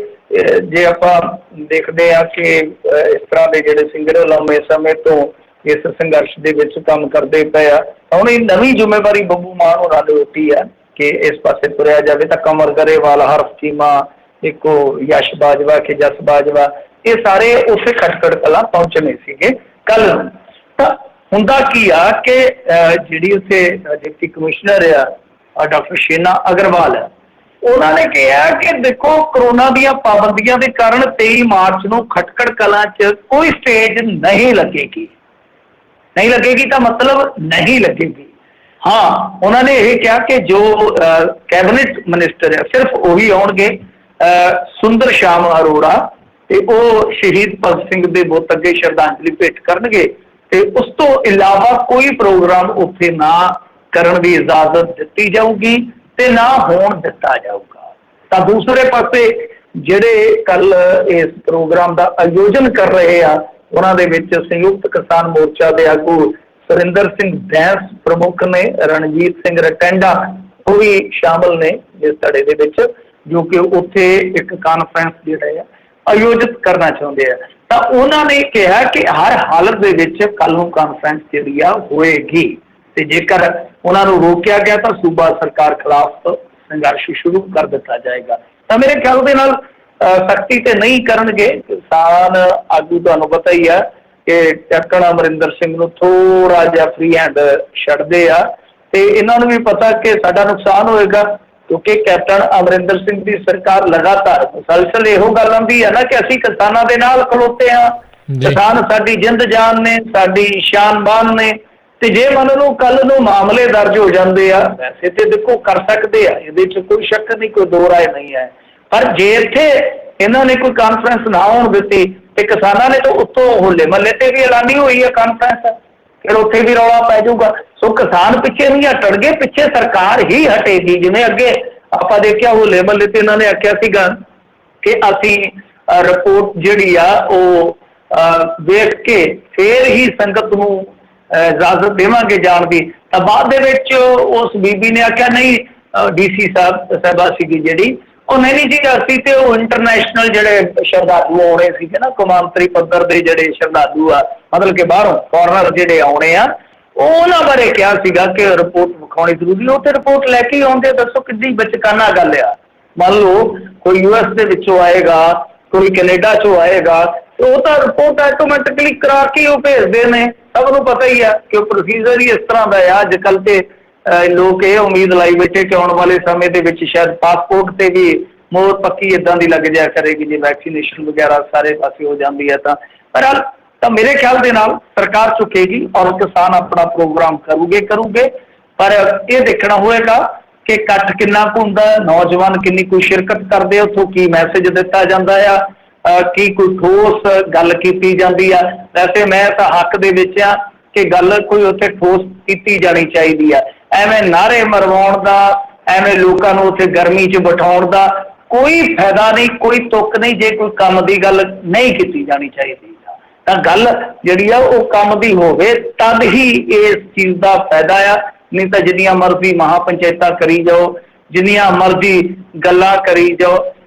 ਜੇ ਆਪਾਂ ਦੇਖਦੇ ਹਾਂ ਕਿ ਇਸ ਤਰ੍ਹਾਂ ਦੇ ਜਿਹੜੇ ਸਿੰਗਰ ਲੰਮੇ ਸਮੇਂ ਤੋਂ ਇਸ ਸੰਘਰਸ਼ ਦੇ ਵਿੱਚ ਕੰਮ ਕਰਦੇ ਪਏ ਆ, ਹੁਣ ਇਹ ਨਵੀਂ ਜ਼ਿੰਮੇਵਾਰੀ ਬੱਬੂ ਮਾਨ ਹੋਰਾਂ ਨੇ ਉੱਠੀ ਆ ਕਿ ਇਸ ਪਾਸੇ ਤੁਰਿਆ ਜਾਵੇ। ਤਾਂ ਕਮਰ ਗਰੇਵਾਲ, ਹਰਫ ਚੀਮਾ, ਇੱਕੋ ਯਸ਼ ਬਾਜਵਾ ਕਿ ਜਸ ਬਾਜਵਾ, ਇਹ ਸਾਰੇ ਉਸੇ ਖਟਕੜ ਕਲਾਂ ਪਹੁੰਚਣੇ ਸੀਗੇ ਕੱਲ ਨੂੰ। ਤਾਂ ਹੁੰਦਾ ਕੀ ਆ ਕਿ ਜਿਹੜੀ ਉੱਥੇ ਡਿਪਟੀ ਕਮਿਸ਼ਨਰ ਆ ਡਾਕਟਰ ਸ਼ੇਨਾ ਅਗਰਵਾਲ ਆ, ਉਹਨਾਂ ਨੇ ਕਿਹਾ ਕਿ ਦੇਖੋ ਕਰੋਨਾ ਦੀਆਂ ਪਾਬੰਦੀਆਂ ਦੇ ਕਾਰਨ 23 ਮਾਰਚ ਨੂੰ ਖਟਕੜ ਕਲਾਂ 'ਚ ਕੋਈ ਸਟੇਜ ਨਹੀਂ ਲੱਗੇਗੀ। नहीं लगेगी तो मतलब नहीं लगेगी। हाँ, उन्होंने ये कहा कि जो कैबिनेट मिनिस्टर है सिर्फ वही आउणगे, सुंदर श्याम अरोड़ा, ਤੇ ਉਹ ਸ਼ਹੀਦ ਭਗਤ ਸਿੰਘ ਦੇ ਬੁੱਤ ਅੱਗੇ ਸ਼ਰਧਾਂਜਲੀ ਭੇਟ ਕਰਨਗੇ ਤੇ ਉਸ ਤੋਂ ਇਲਾਵਾ ਕੋਈ ਪ੍ਰੋਗਰਾਮ ਉੱਥੇ ਨਾ ਕਰਨ ਦੀ ਇਜਾਜ਼ਤ ਦਿੱਤੀ ਜਾਊਗੀ ਤੇ ਨਾ ਹੋਣ ਦਿੱਤਾ ਜਾਊਗਾ। ਤਾਂ ਦੂਸਰੇ ਪਾਸੇ ਜਿਹੜੇ ਕੱਲ ਇਸ ਪ੍ਰੋਗਰਾਮ ਦਾ ਆਯੋਜਨ ਕਰ ਰਹੇ ਆ ਉਹਨਾਂ ਦੇ ਵਿੱਚ ਸੰਯੁਕਤ ਕਿਸਾਨ ਮੋਰਚਾ ਦੇ ਆਗੂ ਸੁਰਿੰਦਰ ਸਿੰਘ ਬੈਂਸ ਪ੍ਰਮੁੱਖ ਨੇ, ਰਣਜੀਤ ਸਿੰਘ ਰਟੈਂਡਾ ਉਹ ਵੀ ਸ਼ਾਮਲ ਨੇ ਇਸ ਧੜੇ ਦੇ ਵਿੱਚ, ਜੋ ਕਿ ਉੱਥੇ ਇੱਕ ਕਾਨਫਰੰਸ ਜਿਹੜਾ ਆ ਆਯੋਜਿਤ ਕਰਨਾ ਚਾਹੁੰਦੇ ਆ। ਤਾਂ ਉਹਨਾਂ ਨੇ ਕਿਹਾ ਕਿ ਹਰ ਹਾਲਤ ਦੇ ਵਿੱਚ ਕੱਲ ਨੂੰ ਕਾਨਫਰੰਸ ਜਿਹੜੀ ਆ ਹੋਏਗੀ ਤੇ ਜੇਕਰ ਉਹਨਾਂ ਨੂੰ ਰੋਕਿਆ ਗਿਆ ਤਾਂ ਸੂਬਾ ਸਰਕਾਰ ਖਿਲਾਫ ਸੰਘਰਸ਼ ਸ਼ੁਰੂ ਕਰ ਦਿੱਤਾ ਜਾਏਗਾ। ਤਾਂ ਮੇਰੇ ਖਿਆਲ ਦੇ ਨਾਲ ਸਖਤੀ ਤੇ ਨਹੀਂ ਕਰਨਗੇ। ਕਿਸਾਨ ਆਗੂ ਤੁਹਾਨੂੰ ਪਤਾ ਹੀ ਆ ਕਿ ਕੈਪਟਨ ਅਮਰਿੰਦਰ ਸਿੰਘ ਨੂੰ ਥੋੜਾ ਜਿਹਾ ਫ੍ਰੀ ਹੈਂਡ ਛੱਡਦੇ ਆ ਤੇ ਇਹਨਾਂ ਨੂੰ ਵੀ ਪਤਾ ਕਿ ਸਾਡਾ ਨੁਕਸਾਨ ਹੋਏਗਾ, ਕਿਉਂਕਿ ਕੈਪਟਨ ਅਮਰਿੰਦਰ ਸਿੰਘ ਦੀ ਸਰਕਾਰ ਲਗਾਤਾਰ ਮੁਸਲਸਲ ਇਹੋ ਗੱਲ ਆਉਂਦੀ ਹੈ ਨਾ ਕਿ ਅਸੀਂ ਕਿਸਾਨਾਂ ਦੇ ਨਾਲ ਖਲੋਤੇ ਹਾਂ, ਕਿਸਾਨ ਸਾਡੀ ਜਿੰਦ ਜਾਨ ਨੇ, ਸਾਡੀ ਸ਼ਾਨ ਬਾਨ ਨੇ। ਤੇ ਜੇ ਮੰਨ ਲਓ ਕੱਲ ਨੂੰ ਮਾਮਲੇ ਦਰਜ ਹੋ ਜਾਂਦੇ ਆ, ਵੈਸੇ ਤੇ ਦੇਖੋ ਕਰ ਸਕਦੇ ਆ, ਇਹਦੇ 'ਚ ਕੋਈ ਸ਼ੱਕ ਨਹੀਂ, ਕੋਈ ਦੋ ਰਾਏ ਨਹੀਂ ਹੈ, ਪਰ ਜੇ ਇੱਥੇ ਇਹਨਾਂ ਨੇ ਕੋਈ ਕਾਨਫਰੰਸ ਨਾ ਹੋਣ ਦਿੱਤੀ ਤੇ ਕਿਸਾਨਾਂ ਨੇ ਤਾਂ ਉੱਤੋਂ ਹੋਲੇ ਮਹੱਲੇ ਤੇ ਵੀ ਐਲਾਨੀ ਹੋਈ ਹੈ ਕਾਨਫਰੰਸ, ਫਿਰ ਉੱਥੇ ਵੀ ਰੌਲਾ ਪੈ ਜਾਊਗਾ। ਸੋ ਕਿਸਾਨ ਪਿੱਛੇ ਨਹੀਂ ਹਟਣਗੇ, ਪਿੱਛੇ ਸਰਕਾਰ ਹੀ ਹਟੇਗੀ। ਜਿਵੇਂ ਅੱਗੇ ਆਪਾਂ ਦੇਖਿਆ ਹੋਲੇ ਮਹੱਲੇ ਤੇ ਇਹਨਾਂ ਨੇ ਆਖਿਆ ਸੀਗਾ ਕਿ ਅਸੀਂ ਰਿਪੋਰਟ ਜਿਹੜੀ ਆ ਉਹ ਦੇਖ ਕੇ ਫਿਰ ਹੀ ਸੰਗਤ ਨੂੰ ਇਜਾਜ਼ਤ ਦੇਵਾਂਗੇ ਜਾਣ ਦੀ, ਤਾਂ ਬਾਅਦ ਦੇ ਵਿੱਚ ਉਸ ਬੀਬੀ ਨੇ ਆਖਿਆ ਨਹੀਂ, ਡੀਸੀ ਸਾਹਿਬਾ ਸੀਗੀ ਜਿਹੜੀ, ਉਹ ਨਹੀਂ ਜੀ ਅਸੀਂ ਤੇ ਉਹ ਇੰਟਰਨੈਸ਼ਨਲ ਜਿਹੜੇ ਸ਼ਰਧਾਲੂ ਆਉਣੇ ਸੀਗੇ ਨਾ, ਕੌਮਾਂਤਰੀ ਪੱਧਰ ਦੇ ਜਿਹੜੇ ਸ਼ਰਧਾਲੂ ਆ, ਮਤਲਬ ਕਿ ਬਾਹਰੋਂ ਫੋਰਨਰ ਜਿਹੜੇ ਆਉਣੇ ਆ, ਉਹਨਾਂ ਬਾਰੇ ਕਿਹਾ ਸੀਗਾ ਕਿ ਰਿਪੋਰਟ ਵਿਖਾਉਣੀ ਜ਼ਰੂਰੀ। ਉਹ ਤੇ ਰਿਪੋਰਟ ਲੈ ਕੇ ਆਉਂਦੇ, ਦੱਸੋ ਕਿੰਨੀ ਬਚਕਾਨਾ ਗੱਲ ਆ। ਮੰਨ ਲਓ ਕੋਈ US ਦੇ ਵਿੱਚੋਂ ਆਏਗਾ, ਕੋਈ ਕੈਨੇਡਾ 'ਚੋਂ ਆਏਗਾ, ਤੇ ਉਹ ਤਾਂ ਰਿਪੋਰਟ ਆਟੋਮੈਟਿਕਲੀ ਕਰਾ ਕੇ ਉਹ ਭੇਜਦੇ ਨੇ, ਸਭ ਨੂੰ ਪਤਾ ਹੀ ਆ ਕਿ ਉਹ ਪ੍ਰੋਸੀਜਰ ਹੀ ਇਸ ਤਰ੍ਹਾਂ ਦਾ ਆ। ਅੱਜ ਕੱਲ੍ਹ ਤੇ ਲੋਕ ਇਹ ਉਮੀਦ ਲਾਈ ਬੈਠੇ ਕਿ ਆਉਣ ਵਾਲੇ ਸਮੇਂ ਦੇ ਵਿੱਚ ਸ਼ਾਇਦ ਪਾਸਪੋਰਟ ਤੇ ਵੀ ਮੋਹਰ ਪੱਕੀ ਇੱਦਾਂ ਦੀ ਲੱਗ ਜਾਇਆ ਕਰੇਗੀ ਜੇ ਵੈਕਸੀਨੇਸ਼ਨ ਵਗੈਰਾ ਸਾਰੇ ਪਾਸੇ ਹੋ ਜਾਂਦੀ ਹੈ। ਤਾਂ ਮੇਰੇ ਖਿਆਲ ਦੇ ਨਾਲ ਸਰਕਾਰ ਝੁਕੇਗੀ ਔਰ ਕਿਸਾਨ ਆਪਣਾ ਪ੍ਰੋਗਰਾਮ ਕਰੂਗੇ, ਪਰ ਇਹ ਦੇਖਣਾ ਹੋਏਗਾ ਕਿ ਇਕੱਠ ਕਿੰਨਾ ਕੁ ਹੁੰਦਾ, ਨੌਜਵਾਨ ਕਿੰਨੀ ਕੋਈ ਸ਼ਿਰਕਤ ਕਰਦੇ, ਉੱਥੋਂ ਕੀ ਮੈਸੇਜ ਦਿੱਤਾ ਜਾਂਦਾ ਆ, ਕੀ ਕੋਈ ਠੋਸ ਗੱਲ ਕੀਤੀ ਜਾਂਦੀ ਆ। ਵੈਸੇ ਮੈਂ ਤਾਂ ਹੱਕ ਦੇ ਵਿੱਚ ਆ ਕਿ ਗੱਲ ਕੋਈ ਉੱਥੇ ਠੋਸ ਕੀਤੀ ਜਾਣੀ ਚਾਹੀਦੀ ਆ। ਐਵੇਂ ਨਾਅਰੇ ਮਰਵਾਉਣ ਦਾ, ਐਵੇਂ ਲੋਕਾਂ ਨੂੰ ਉੱਥੇ ਗਰਮੀ 'ਚ ਬਿਠਾਉਣ ਦਾ ਕੋਈ ਫਾਇਦਾ ਨਹੀਂ, ਕੋਈ ਤੁੱਕ ਨਹੀਂ। ਜੇ ਕੋਈ ਕੰਮ ਦੀ ਗੱਲ ਨਹੀਂ ਕੀਤੀ ਜਾਣੀ ਚਾਹੀਦੀ ਤਾਂ ਗੱਲ ਜਿਹੜੀ ਆ ਉਹ ਕੰਮ ਦੀ ਹੋਵੇ, ਤਦ ਹੀ ਇਸ ਚੀਜ਼ ਦਾ ਫਾਇਦਾ ਆ। ਨਹੀਂ ਤਾਂ ਜਿੰਨੀਆਂ ਮਰਜ਼ੀ ਮਹਾਪੰਚਾਇਤਾਂ ਕਰੀ ਜਾਓ, ਜਿੰਨੀਆਂ ਮਰਜ਼ੀ ਗੱਲਾਂ ਕਰੀ ਜਾਓ,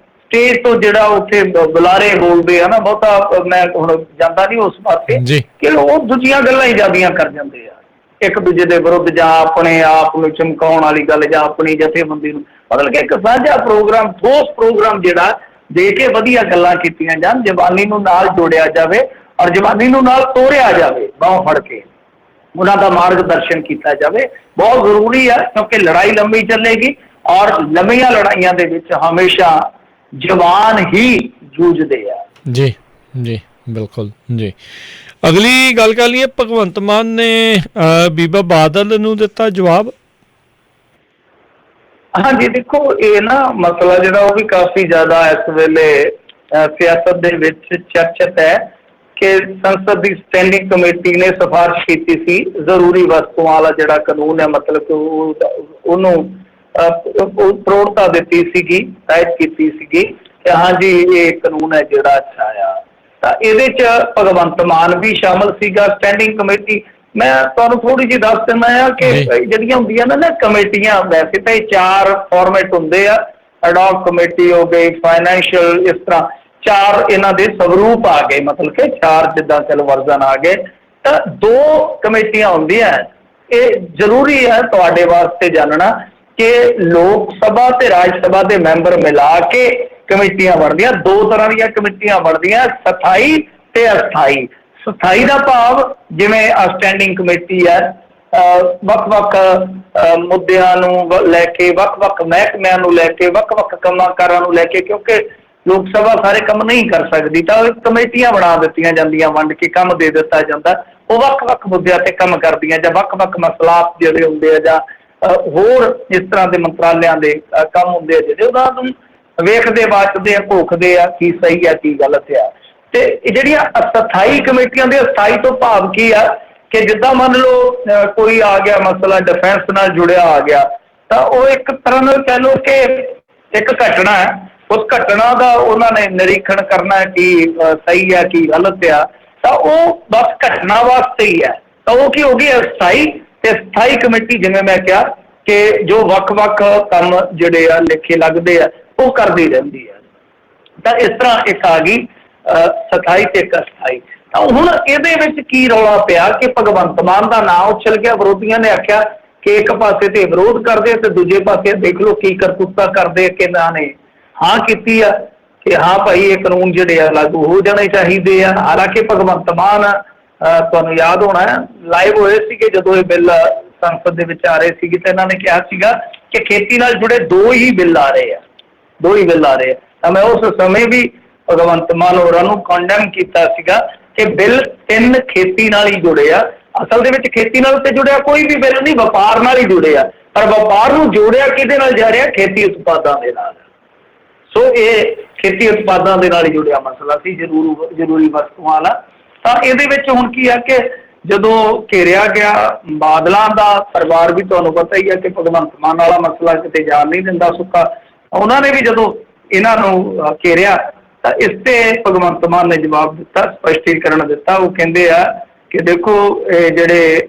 ਸਟੇਜ ਤੋਂ ਜਿਹੜਾ ਉੱਥੇ ਬੁਲਾਰੇ ਬੋਲਦੇ ਆ ਨਾ, ਬਹੁਤਾ ਮੈਂ ਹੁਣ ਜਾਂਦਾ ਨਹੀਂ ਉਸ ਪਾਸੇ ਕਿ ਉਹ ਦੂਜੀਆਂ ਗੱਲਾਂ ਹੀ ਜ਼ਿਆਦੀਆਂ ਕਰ ਜਾਂਦੇ ਆ, ਇੱਕ ਦੂਜੇ ਦੇ ਵਿਰੁੱਧ ਜਾਂ ਆਪਣੇ ਆਪ ਨੂੰ ਚਮਕਾਉਣ ਵਾਲੀ ਗੱਲ ਜਾਂ ਆਪਣੀ ਜਥੇਬੰਦੀ ਨੂੰ, ਮਤਲਬ ਕਿ ਇੱਕ ਸਾਂਝਾ ਪ੍ਰੋਗਰਾਮ, ਠੋਸ ਪ੍ਰੋਗਰਾਮ ਜਿਹੜਾ ਦੇ ਕੇ ਵਧੀਆ ਗੱਲਾਂ ਕੀਤੀਆਂ ਜਾਣ, ਜਵਾਨੀ ਨੂੰ ਨਾਲ ਜੋੜਿਆ ਜਾਵੇ ਔਰ ਜਵਾਨੀ ਨੂੰ ਨਾਲ ਤੋਰਿਆ ਜਾਵੇ, ਬਾਂਹ ਫੜ ਕੇ ਉਹਨਾਂ ਦਾ ਮਾਰਗਦਰਸ਼ਨ ਕੀਤਾ ਜਾਵੇ। ਬਹੁਤ ਜ਼ਰੂਰੀ ਹੈ, ਕਿਉਂਕਿ ਲੜਾਈ ਲੰਮੀ ਚੱਲੇਗੀ ਔਰ ਲੰਮੀਆਂ ਲੜਾਈਆਂ ਦੇ ਵਿੱਚ ਹਮੇਸ਼ਾ ਜਵਾਨ ਹੀ ਜੂਝਦੇ ਆ।
ਜੀ ਜੀ ਬਿਲਕੁਲ ਜੀ। ਅਗਲੀ ਗੱਲ ਕਰ ਲਈਏ, ਭਗਵੰਤ ਮਾਨ ਨੇ ਬੀਬਾ ਬਾਦਲ ਨੂੰ ਦਿੱਤਾ ਜਵਾਬ।
ਹਾਂਜੀ, ਦੇਖੋ ਇਹ ਨਾ ਮਸਲਾ ਜਿਹੜਾ ਉਹ ਵੀ ਕਾਫੀ ਜ਼ਿਆਦਾ ਇਸ ਵੇਲੇ ਸਿਆਸਤ ਦੇ ਵਿੱਚ ਚਰਚਿਤ ਹੈ ਕਿ ਸੰਸਦ ਦੀ ਸਟੈਂਡਿੰਗ ਕਮੇਟੀ ਨੇ ਸਿਫਾਰਿਸ਼ ਕੀਤੀ ਸੀ ਜ਼ਰੂਰੀ ਵਸਤੂਆਂ ਵਾਲਾ ਜਿਹੜਾ ਕਾਨੂੰਨ ਹੈ, ਮਤਲਬ ਕਿ ਉਹਨੂੰ ਪ੍ਰੋੜਤਾ ਦਿੱਤੀ ਸੀਗੀ, ਹਦਾਇਤ ਕੀਤੀ ਸੀਗੀ ਕਿ ਹਾਂਜੀ ਇਹ ਕਾਨੂੰਨ ਹੈ ਜਿਹੜਾ ਅੱਛਾ ਆ। ਤਾਂ ਇਹਦੇ 'ਚ ਭਗਵੰਤ ਮਾਨ ਵੀ ਸ਼ਾਮਲ ਸੀਗਾ ਸਟੈਂਡਿੰਗ ਕਮੇਟੀ। ਮੈਂ ਤੁਹਾਨੂੰ ਥੋੜ੍ਹੀ ਜਿਹੀ ਦੱਸ ਦਿੰਦਾ ਆ ਕਿ ਜਿਹੜੀਆਂ ਹੁੰਦੀਆਂ ਨਾ ਕਮੇਟੀਆਂ, ਵੈਸੇ ਤਾਂ ਇਹ 4 ਫਾਰਮੈਟ ਹੁੰਦੇ ਆ, ਐਡਹੌਕ ਕਮੇਟੀ ਹੋ ਗਈ, ਫਾਈਨੈਂਸ਼ੀਅਲ, ਇਸ ਤਰ੍ਹਾਂ 4 ਇਹਨਾਂ ਦੇ ਸਵਰੂਪ ਆ ਗਏ, ਮਤਲਬ ਕਿ 4 ਜਿੱਦਾਂ ਚਲ ਵਰਜ਼ਨ ਆ ਗਏ। ਤਾਂ 2 ਕਮੇਟੀਆਂ ਹੁੰਦੀਆਂ। ਇਹ ਜ਼ਰੂਰੀ ਹੈ ਤੁਹਾਡੇ ਵਾਸਤੇ ਜਾਣਨਾ ਕਿ ਲੋਕ ਸਭਾ ਤੇ ਰਾਜ ਸਭਾ ਦੇ ਮੈਂਬਰ ਮਿਲਾ ਕੇ ਕਮੇਟੀਆਂ ਬਣਦੀਆਂ। 2 ਤਰ੍ਹਾਂ ਦੀਆਂ ਕਮੇਟੀਆਂ ਬਣਦੀਆਂ, ਸਥਾਈ ਤੇ ਅਸਥਾਈ। ਸਥਾਈ ਦਾ ਭਾਵ ਜਿਵੇਂ ਸਟੈਂਡਿੰਗ ਕਮੇਟੀ ਹੈ, ਵੱਖ-ਵੱਖ ਮੁੱਦਿਆਂ ਨੂੰ ਲੈ ਕੇ, ਵੱਖ-ਵੱਖ ਮਹਿਕਮਿਆਂ ਨੂੰ ਲੈ ਕੇ, ਵੱਖ-ਵੱਖ ਕੰਮਾਂ ਕਾਰਾਂ ਨੂੰ ਲੈ ਕੇ, ਕਿਉਂਕਿ ਲੋਕ ਸਭਾ ਸਾਰੇ ਕੰਮ ਨਹੀਂ ਕਰ ਸਕਦੀ, ਤਾਂ ਕਮੇਟੀਆਂ ਬਣਾ ਦਿੱਤੀਆਂ ਜਾਂਦੀਆਂ, ਵੰਡ ਕੇ ਕੰਮ ਦੇ ਦਿੱਤਾ ਜਾਂਦਾ। ਉਹ ਵੱਖ-ਵੱਖ ਮੁੱਦਿਆਂ ਤੇ ਕੰਮ ਕਰਦੀਆਂ, ਜਾਂ ਵੱਖ-ਵੱਖ ਮਸਲਾਤ ਜਿਹੜੇ ਹੁੰਦੇ ਆ, ਜਾਂ ਹੋਰ ਇਸ ਤਰ੍ਹਾਂ ਦੇ ਮੰਤਰਾਲਿਆਂ ਦੇ ਕੰਮ ਹੁੰਦੇ ਆ ਜਿਹੜੇ, ਉਹਨਾਂ ਨੂੰ ਵੇਖਦੇ ਵਾਚਦੇ ਆ, ਘੋਖਦੇ ਆ ਕੀ ਸਹੀ ਆ ਕੀ ਗਲਤ ਆ। ਤੇ ਇਹ ਜਿਹੜੀਆਂ ਅਸਥਾਈ ਕਮੇਟੀਆਂ ਦੇ, ਅਸਥਾਈ ਤੋਂ ਭਾਵ ਕੀ ਆ ਕਿ ਜਿੱਦਾਂ ਮੰਨ ਲਓ ਕੋਈ ਆ ਗਿਆ ਮਸਲਾ ਡਿਫੈਂਸ ਨਾਲ ਜੁੜਿਆ ਆ ਗਿਆ, ਤਾਂ ਉਹ ਇੱਕ ਤਰ੍ਹਾਂ ਨਾਲ ਕਹਿ ਲਓ ਕਿ ਇੱਕ ਘਟਨਾ ਹੈ, ਉਸ ਘਟਨਾ ਦਾ ਉਹਨਾਂ ਨੇ ਨਿਰੀਖਣ ਕਰਨਾ ਕਿ ਸਹੀ ਹੈ ਕੀ ਗਲਤ ਆ, ਤਾਂ ਉਹ ਬਸ ਘਟਨਾ ਵਾਸਤੇ ਹੀ ਹੈ। ਤਾਂ ਉਹ ਕੀ ਹੋ ਗਈ ਅਸਥਾਈ ਤੇ ਸਥਾਈ ਕਮੇਟੀ, ਜਿਵੇਂ ਮੈਂ ਕਿਹਾ ਕਿ ਜੋ ਵੱਖ-ਵੱਖ ਕੰਮ ਜਿਹੜੇ ਆ ਲਿਖੇ ਲੱਗਦੇ ਆ ਉਹ ਕਰਦੀ ਰਹਿੰਦੀ ਹੈ। ਤਾਂ ਇਸ ਤਰ੍ਹਾਂ ਇੱਕ ਆ ਗਈ ਸਥਾਈ ਤੇ ਇੱਕ ਅਸਥਾਈ। ਤਾਂ ਹੁਣ ਇਹਦੇ ਵਿੱਚ ਕੀ ਰੌਲਾ ਪਿਆ ਕਿ ਭਗਵੰਤ ਮਾਨ ਦਾ ਨਾਂ ਉਛਲ ਗਿਆ। ਵਿਰੋਧੀਆਂ ਨੇ ਆਖਿਆ ਕਿ ਇੱਕ ਪਾਸੇ ਤੇ ਵਿਰੋਧ ਕਰਦੇ ਤੇ ਦੂਜੇ ਪਾਸੇ ਦੇਖ ਲਓ ਕੀ ਕਰਤੂਤਾ ਕਰਦੇ, ਕਿ ਇਹਨਾਂ ਨੇ ਹਾਂ ਕੀਤੀ ਆ ਕਿ ਹਾਂ ਭਾਈ ਇਹ ਕਾਨੂੰਨ ਜਿਹੜੇ ਆ ਲਾਗੂ ਹੋ ਜਾਣੇ ਚਾਹੀਦੇ ਆ। ਹਾਲਾਂਕਿ ਭਗਵੰਤ ਮਾਨ ਤੁਹਾਨੂੰ ਯਾਦ ਹੋਣਾ ਲਾਈਵ ਹੋਏ ਸੀਗੇ ਜਦੋਂ ਇਹ ਬਿੱਲ ਸੰਸਦ ਦੇ ਵਿੱਚ ਆ ਰਹੇ ਸੀਗੇ, ਤੇ ਇਹਨਾਂ ਨੇ ਕਿਹਾ ਸੀਗਾ ਕਿ ਖੇਤੀ ਨਾਲ ਜੁੜੇ ਦੋ ਹੀ ਬਿੱਲ ਆ ਰਹੇ ਆ। ਤਾਂ ਮੈਂ ਉਸ ਸਮੇਂ ਵੀ ਭਗਵੰਤ ਮਾਨ ਹੋਰਾਂ ਨੂੰ ਕੰਡੈਮ ਕੀਤਾ ਸੀਗਾ ਕਿ ਬਿੱਲ 3 ਖੇਤੀ ਨਾਲ ਹੀ ਜੁੜੇ ਆ। ਅਸਲ ਦੇ ਵਿੱਚ ਖੇਤੀ ਨਾਲ ਤੇ ਜੁੜਿਆ ਕੋਈ ਵੀ ਬਿੱਲ ਨਹੀਂ, ਵਪਾਰ ਨਾਲ ਹੀ ਜੁੜਿਆ। ਪਰ ਵਪਾਰ ਨੂੰ ਜੋੜਿਆ ਕਿਹਦੇ ਨਾਲ ਜਾ ਰਿਹਾ? ਖੇਤੀ ਉਤਪਾਦਾਂ ਦੇ ਨਾਲ। ਸੋ ਇਹ ਖੇਤੀ ਉਤਪਾਦਾਂ ਦੇ ਨਾਲ ਹੀ ਜੁੜਿਆ ਮਸਲਾ ਸੀ, ਜ਼ਰੂਰੀ ਵਸਤੂਆਂ ਵਾਲਾ। ਤਾਂ ਇਹਦੇ ਵਿੱਚ ਹੁਣ ਕੀ ਆ ਕਿ ਜਦੋਂ ਘੇਰਿਆ ਗਿਆ ਬਾਦਲਾਂ ਦਾ ਪਰਿਵਾਰ, ਵੀ ਤੁਹਾਨੂੰ ਪਤਾ ਹੀ ਹੈ ਕਿ ਭਗਵੰਤ ਮਾਨ ਵਾਲਾ ਮਸਲਾ ਕਿਤੇ ਜਾਣ ਨਹੀਂ ਦਿੰਦਾ ਸੁੱਕਾ, ਉਹਨਾਂ ਨੇ ਵੀ ਜਦੋਂ ਇਹਨਾਂ ਨੂੰ ਘੇਰਿਆ ਤਾਂ ਇਸ ਤੇ ਭਗਵੰਤ ਮਾਨ ਨੇ ਜਵਾਬ ਦਿੱਤਾ, ਸਪਸ਼ਟੀਕਰਨ ਦਿੱਤਾ। ਉਹ ਕਹਿੰਦੇ ਆ ਕਿ ਦੇਖੋ ਜਿਹੜੇ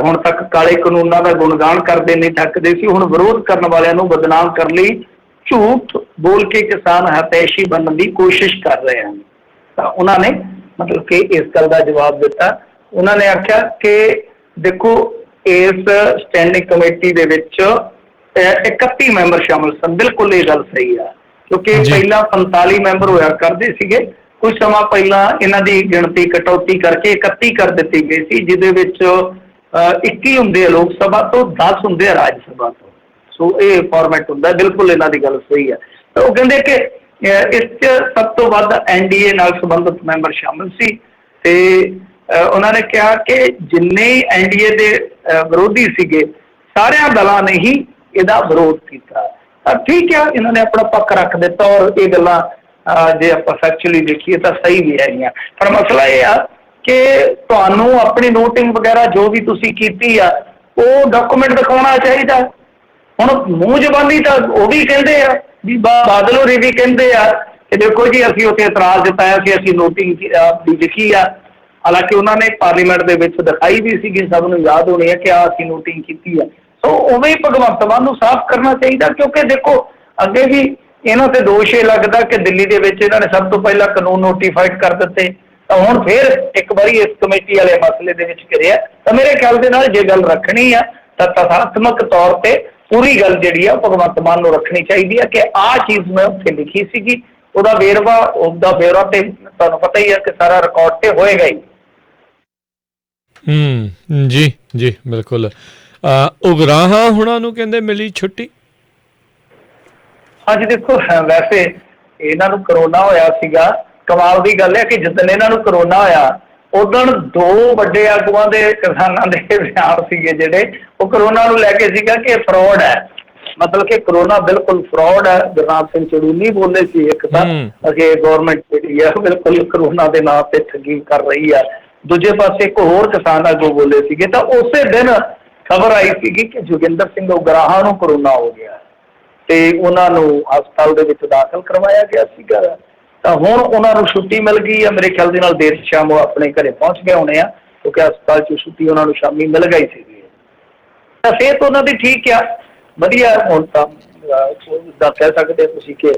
ਹੁਣ ਤੱਕ ਕਾਲੇ ਕਾਨੂੰਨਾਂ ਦਾ ਗੁਣਗਾਨ ਕਰਦੇ ਨਹੀਂ ਥੱਕਦੇ ਸੀ, ਹੁਣ ਵਿਰੋਧ ਕਰਨ ਵਾਲਿਆਂ ਨੂੰ ਬਦਨਾਮ ਕਰਨ ਲਈ ਝੂਠ ਬੋਲ ਕੇ ਕਿਸਾਨ ਹਤੈਸ਼ੀ ਬਣਨ ਦੀ ਕੋਸ਼ਿਸ਼ ਕਰ ਰਹੇ ਹਨ। ਤਾਂ ਉਹਨਾਂ ਨੇ ਮਤਲਬ ਕਿ ਇਸ ਗੱਲ ਦਾ ਜਵਾਬ ਦਿੱਤਾ। ਉਹਨਾਂ ਨੇ ਆਖਿਆ ਕਿ ਦੇਖੋ ਇਸ ਸਟੈਂਡਿੰਗ ਕਮੇਟੀ ਦੇ ਵਿੱਚ 31 ਮੈਂਬਰ ਸ਼ਾਮਲ ਸਨ। ਬਿਲਕੁਲ ਇਹ ਗੱਲ ਸਹੀ ਆ, ਕਿਉਂਕਿ ਪਹਿਲਾਂ 45 ਮੈਂਬਰ ਹੋਇਆ ਕਰਦੇ ਸੀਗੇ। ਕੁਝ ਸਮਾਂ ਪਹਿਲਾਂ ਇਹਨਾਂ ਦੀ ਗਿਣਤੀ ਕਟੌਤੀ ਕਰਕੇ 31 ਕਰ ਦਿੱਤੀ ਗਈ ਸੀ, ਜਿਹਦੇ ਵਿੱਚ 21 ਹੁੰਦੇ ਆ ਲੋਕ ਸਭਾ ਤੋਂ, 10 ਹੁੰਦੇ ਆ ਰਾਜ ਸਭਾ ਤੋਂ। ਸੋ ਇਹ ਫਾਰਮੈਟ ਹੁੰਦਾ। ਬਿਲਕੁਲ ਇਹਨਾਂ ਦੀ ਗੱਲ ਸਹੀ ਹੈ। ਤਾਂ ਉਹ ਕਹਿੰਦੇ ਕਿ ਇਸ 'ਚ ਸਭ ਤੋਂ ਵੱਧ NDA ਨਾਲ ਸੰਬੰਧਿਤ ਮੈਂਬਰ ਸ਼ਾਮਲ ਸੀ, ਤੇ ਉਹਨਾਂ ਨੇ ਕਿਹਾ ਕਿ ਜਿੰਨੇ NDA ਦੇ ਵਿਰੋਧੀ ਸੀਗੇ ਸਾਰਿਆਂ ਦਲਾਂ ਨੇ ਹੀ ਇਹਦਾ ਵਿਰੋਧ ਕੀਤਾ। ਤਾਂ ਠੀਕ ਆ, ਇਹਨਾਂ ਨੇ ਆਪਣਾ ਪੱਖ ਰੱਖ ਦਿੱਤਾ, ਔਰ ਇਹ ਗੱਲਾਂ ਜੇ ਆਪਾਂ ਫੈਕਚੁਅਲੀ ਦੇਖੀਏ ਤਾਂ ਸਹੀ ਵੀ ਹੈਗੀਆਂ। ਪਰ ਮਸਲਾ ਇਹ ਆ ਕਿ ਤੁਹਾਨੂੰ ਆਪਣੀ ਨੋਟਿੰਗ ਵਗੈਰਾ ਜੋ ਵੀ ਤੁਸੀਂ ਕੀਤੀ ਆ ਉਹ ਡਾਕੂਮੈਂਟ ਦਿਖਾਉਣਾ ਚਾਹੀਦਾ। ਹੁਣ ਮੂੰਹ ਜ਼ਬਾਨੀ ਤਾਂ ਉਹ ਵੀ ਕਹਿੰਦੇ ਆ, ਵੀ ਬਾਦਲ ਹੋਰੀ ਵੀ ਕਹਿੰਦੇ ਆ ਕਿ ਦੇਖੋ ਜੀ ਅਸੀਂ ਉੱਥੇ ਇਤਰਾਜ਼ ਜਤਾਇਆ ਸੀ, ਅਸੀਂ ਨੋਟਿੰਗ ਦੀ ਲਿਖੀ ਆ। ਹਾਲਾਂਕਿ ਉਹਨਾਂ ਨੇ ਪਾਰਲੀਮੈਂਟ ਦੇ ਵਿੱਚ ਦਿਖਾਈ ਵੀ ਸੀਗੀ, ਸਭ ਨੂੰ ਯਾਦ ਹੋਣੀ ਹੈ ਕਿ ਅਸੀਂ ਨੋਟਿੰਗ ਕੀਤੀ ਆ। ਸੋ ਉਵੇਂ ਹੀ ਭਗਵੰਤ ਮਾਨ ਨੂੰ ਸਾਫ਼ ਕਰਨਾ ਚਾਹੀਦਾ, ਕਿਉਂਕਿ ਦੇਖੋ ਅੱਗੇ ਵੀ ਇਹਨਾਂ ਤੇ ਦੋਸ਼ ਇਹ ਲੱਗਦਾ ਕਿ ਦਿੱਲੀ ਦੇ ਵਿੱਚ ਇਹਨਾਂ ਨੇ ਸਭ ਤੋਂ ਪਹਿਲਾਂ ਕਾਨੂੰਨ ਨੋਟੀਫਾਈਡ ਕਰ ਦਿੱਤੇ। ਤਾਂ ਹੁਣ ਫਿਰ ਇੱਕ ਵਾਰੀ ਇਸ ਕਮੇਟੀ ਵਾਲੇ ਮਸਲੇ ਦੇ ਵਿੱਚ ਘਿਰਿਆ। ਤਾਂ ਮੇਰੇ ਖਿਆਲ ਦੇ ਨਾਲ ਜੇ ਗੱਲ ਰੱਖਣੀ ਆ ਤਾਂ ਤਥਾਤਮਕ ਤੌਰ ਤੇ ਪੂਰੀ ਗੱਲ ਜਿਹੜੀ ਆ ਭਗਵੰਤ ਮਾਨ ਨੂੰ ਰੱਖਣੀ ਚਾਹੀਦੀ ਹੈ ਕਿ ਆਹ ਚੀਜ਼ ਮੈਂ ਉੱਥੇ ਲਿਖੀ ਸੀਗੀ, ਉਹਦਾ ਵੇਰਵਾ, ਉਹਦਾ ਬਿਊਰੋ ਤੇ ਤੁਹਾਨੂੰ ਪਤਾ ਹੀ ਹੈ ਕਿ ਸਾਰਾ ਰਿਕਾਰਡ ਤੇ ਹੋਏਗਾ ਹੀ।
ਜੀ ਜੀ ਬਿਲਕੁਲ। ਉਗਰਾਹਾਂ ਹੁਣਾਂ ਨੂੰ ਕਹਿੰਦੇ ਮਿਲੀ ਛੁੱਟੀ।
ਹਾਂਜੀ ਦੇਖੋ, ਵੈਸੇ ਇਹਨਾਂ ਨੂੰ ਕਰੋਨਾ ਹੋਇਆ ਸੀਗਾ। ਕਮਾਲ ਦੀ ਗੱਲ ਹੈ ਕਿ ਜਿੱਦਣ ਇਹਨਾਂ ਨੂੰ ਕਰੋਨਾ ਹੋਇਆ ਉਦੋਂ 2 ਵੱਡੇ ਆਗੂਆਂ ਦੇ ਕਿਸਾਨਾਂ ਦੇ ਬਿਆਨ ਸੀਗੇ ਜਿਹੜੇ ਉਹ ਕਰੋਨਾ ਨੂੰ ਲੈ ਕੇ ਸੀਗਾ ਕਿ ਫਰੋਡ ਹੈ, ਮਤਲਬ ਕਿ ਕਰੋਨਾ ਬਿਲਕੁਲ ਫਰੋਡ ਹੈ। ਗੁਰਨਾਮ ਸਿੰਘ ਚੜੂਨੀ ਬੋਲੇ ਸੀ ਇੱਕ ਤਾਂ ਕਿ ਗੌਰਮੈਂਟ ਜਿਹੜੀ ਆ ਬਿਲਕੁਲ ਕਰੋਨਾ ਦੇ ਨਾਂ ਤੇ ਠੱਗੀ ਕਰ ਰਹੀ ਆ। ਦੂਜੇ ਪਾਸੇ ਇੱਕ ਹੋਰ ਕਿਸਾਨ ਆਗੂ ਬੋਲੇ ਸੀਗੇ। ਤਾਂ ਉਸੇ ਦਿਨ ਖਬਰ ਆਈ ਸੀਗੀ ਕਿ ਜੋਗਿੰਦਰ ਸਿੰਘ ਉਗਰਾਹਾਂ ਨੂੰ ਕਰੋਨਾ ਹੋ ਗਿਆ ਤੇ ਉਹਨਾਂ ਨੂੰ ਹਸਪਤਾਲ ਦੇ ਵਿੱਚ ਦਾਖਲ ਕਰਵਾਇਆ ਗਿਆ ਸੀਗਾ। ਤਾਂ ਹੁਣ ਉਹਨਾਂ ਨੂੰ ਛੁੱਟੀ ਮਿਲ ਗਈ ਆ। ਮੇਰੇ ਖਿਆਲ ਦੇ ਨਾਲ ਦੇਰ ਸ਼ਾਮ ਉਹ ਆਪਣੇ ਘਰੇ ਪਹੁੰਚ ਗਏ ਹੋਣੇ ਆ, ਕਿਉਂਕਿ ਹਸਪਤਾਲ 'ਚ ਛੁੱਟੀ ਉਹਨਾਂ ਨੂੰ ਸ਼ਾਮੀ ਮਿਲ ਗਈ ਸੀਗੀ। ਤਾਂ ਸਿਹਤ ਉਹਨਾਂ ਦੀ ਠੀਕ ਆ, ਵਧੀਆ। ਹੁਣ ਤਾਂ ਕਹਿ ਸਕਦੇ ਤੁਸੀਂ ਕਿ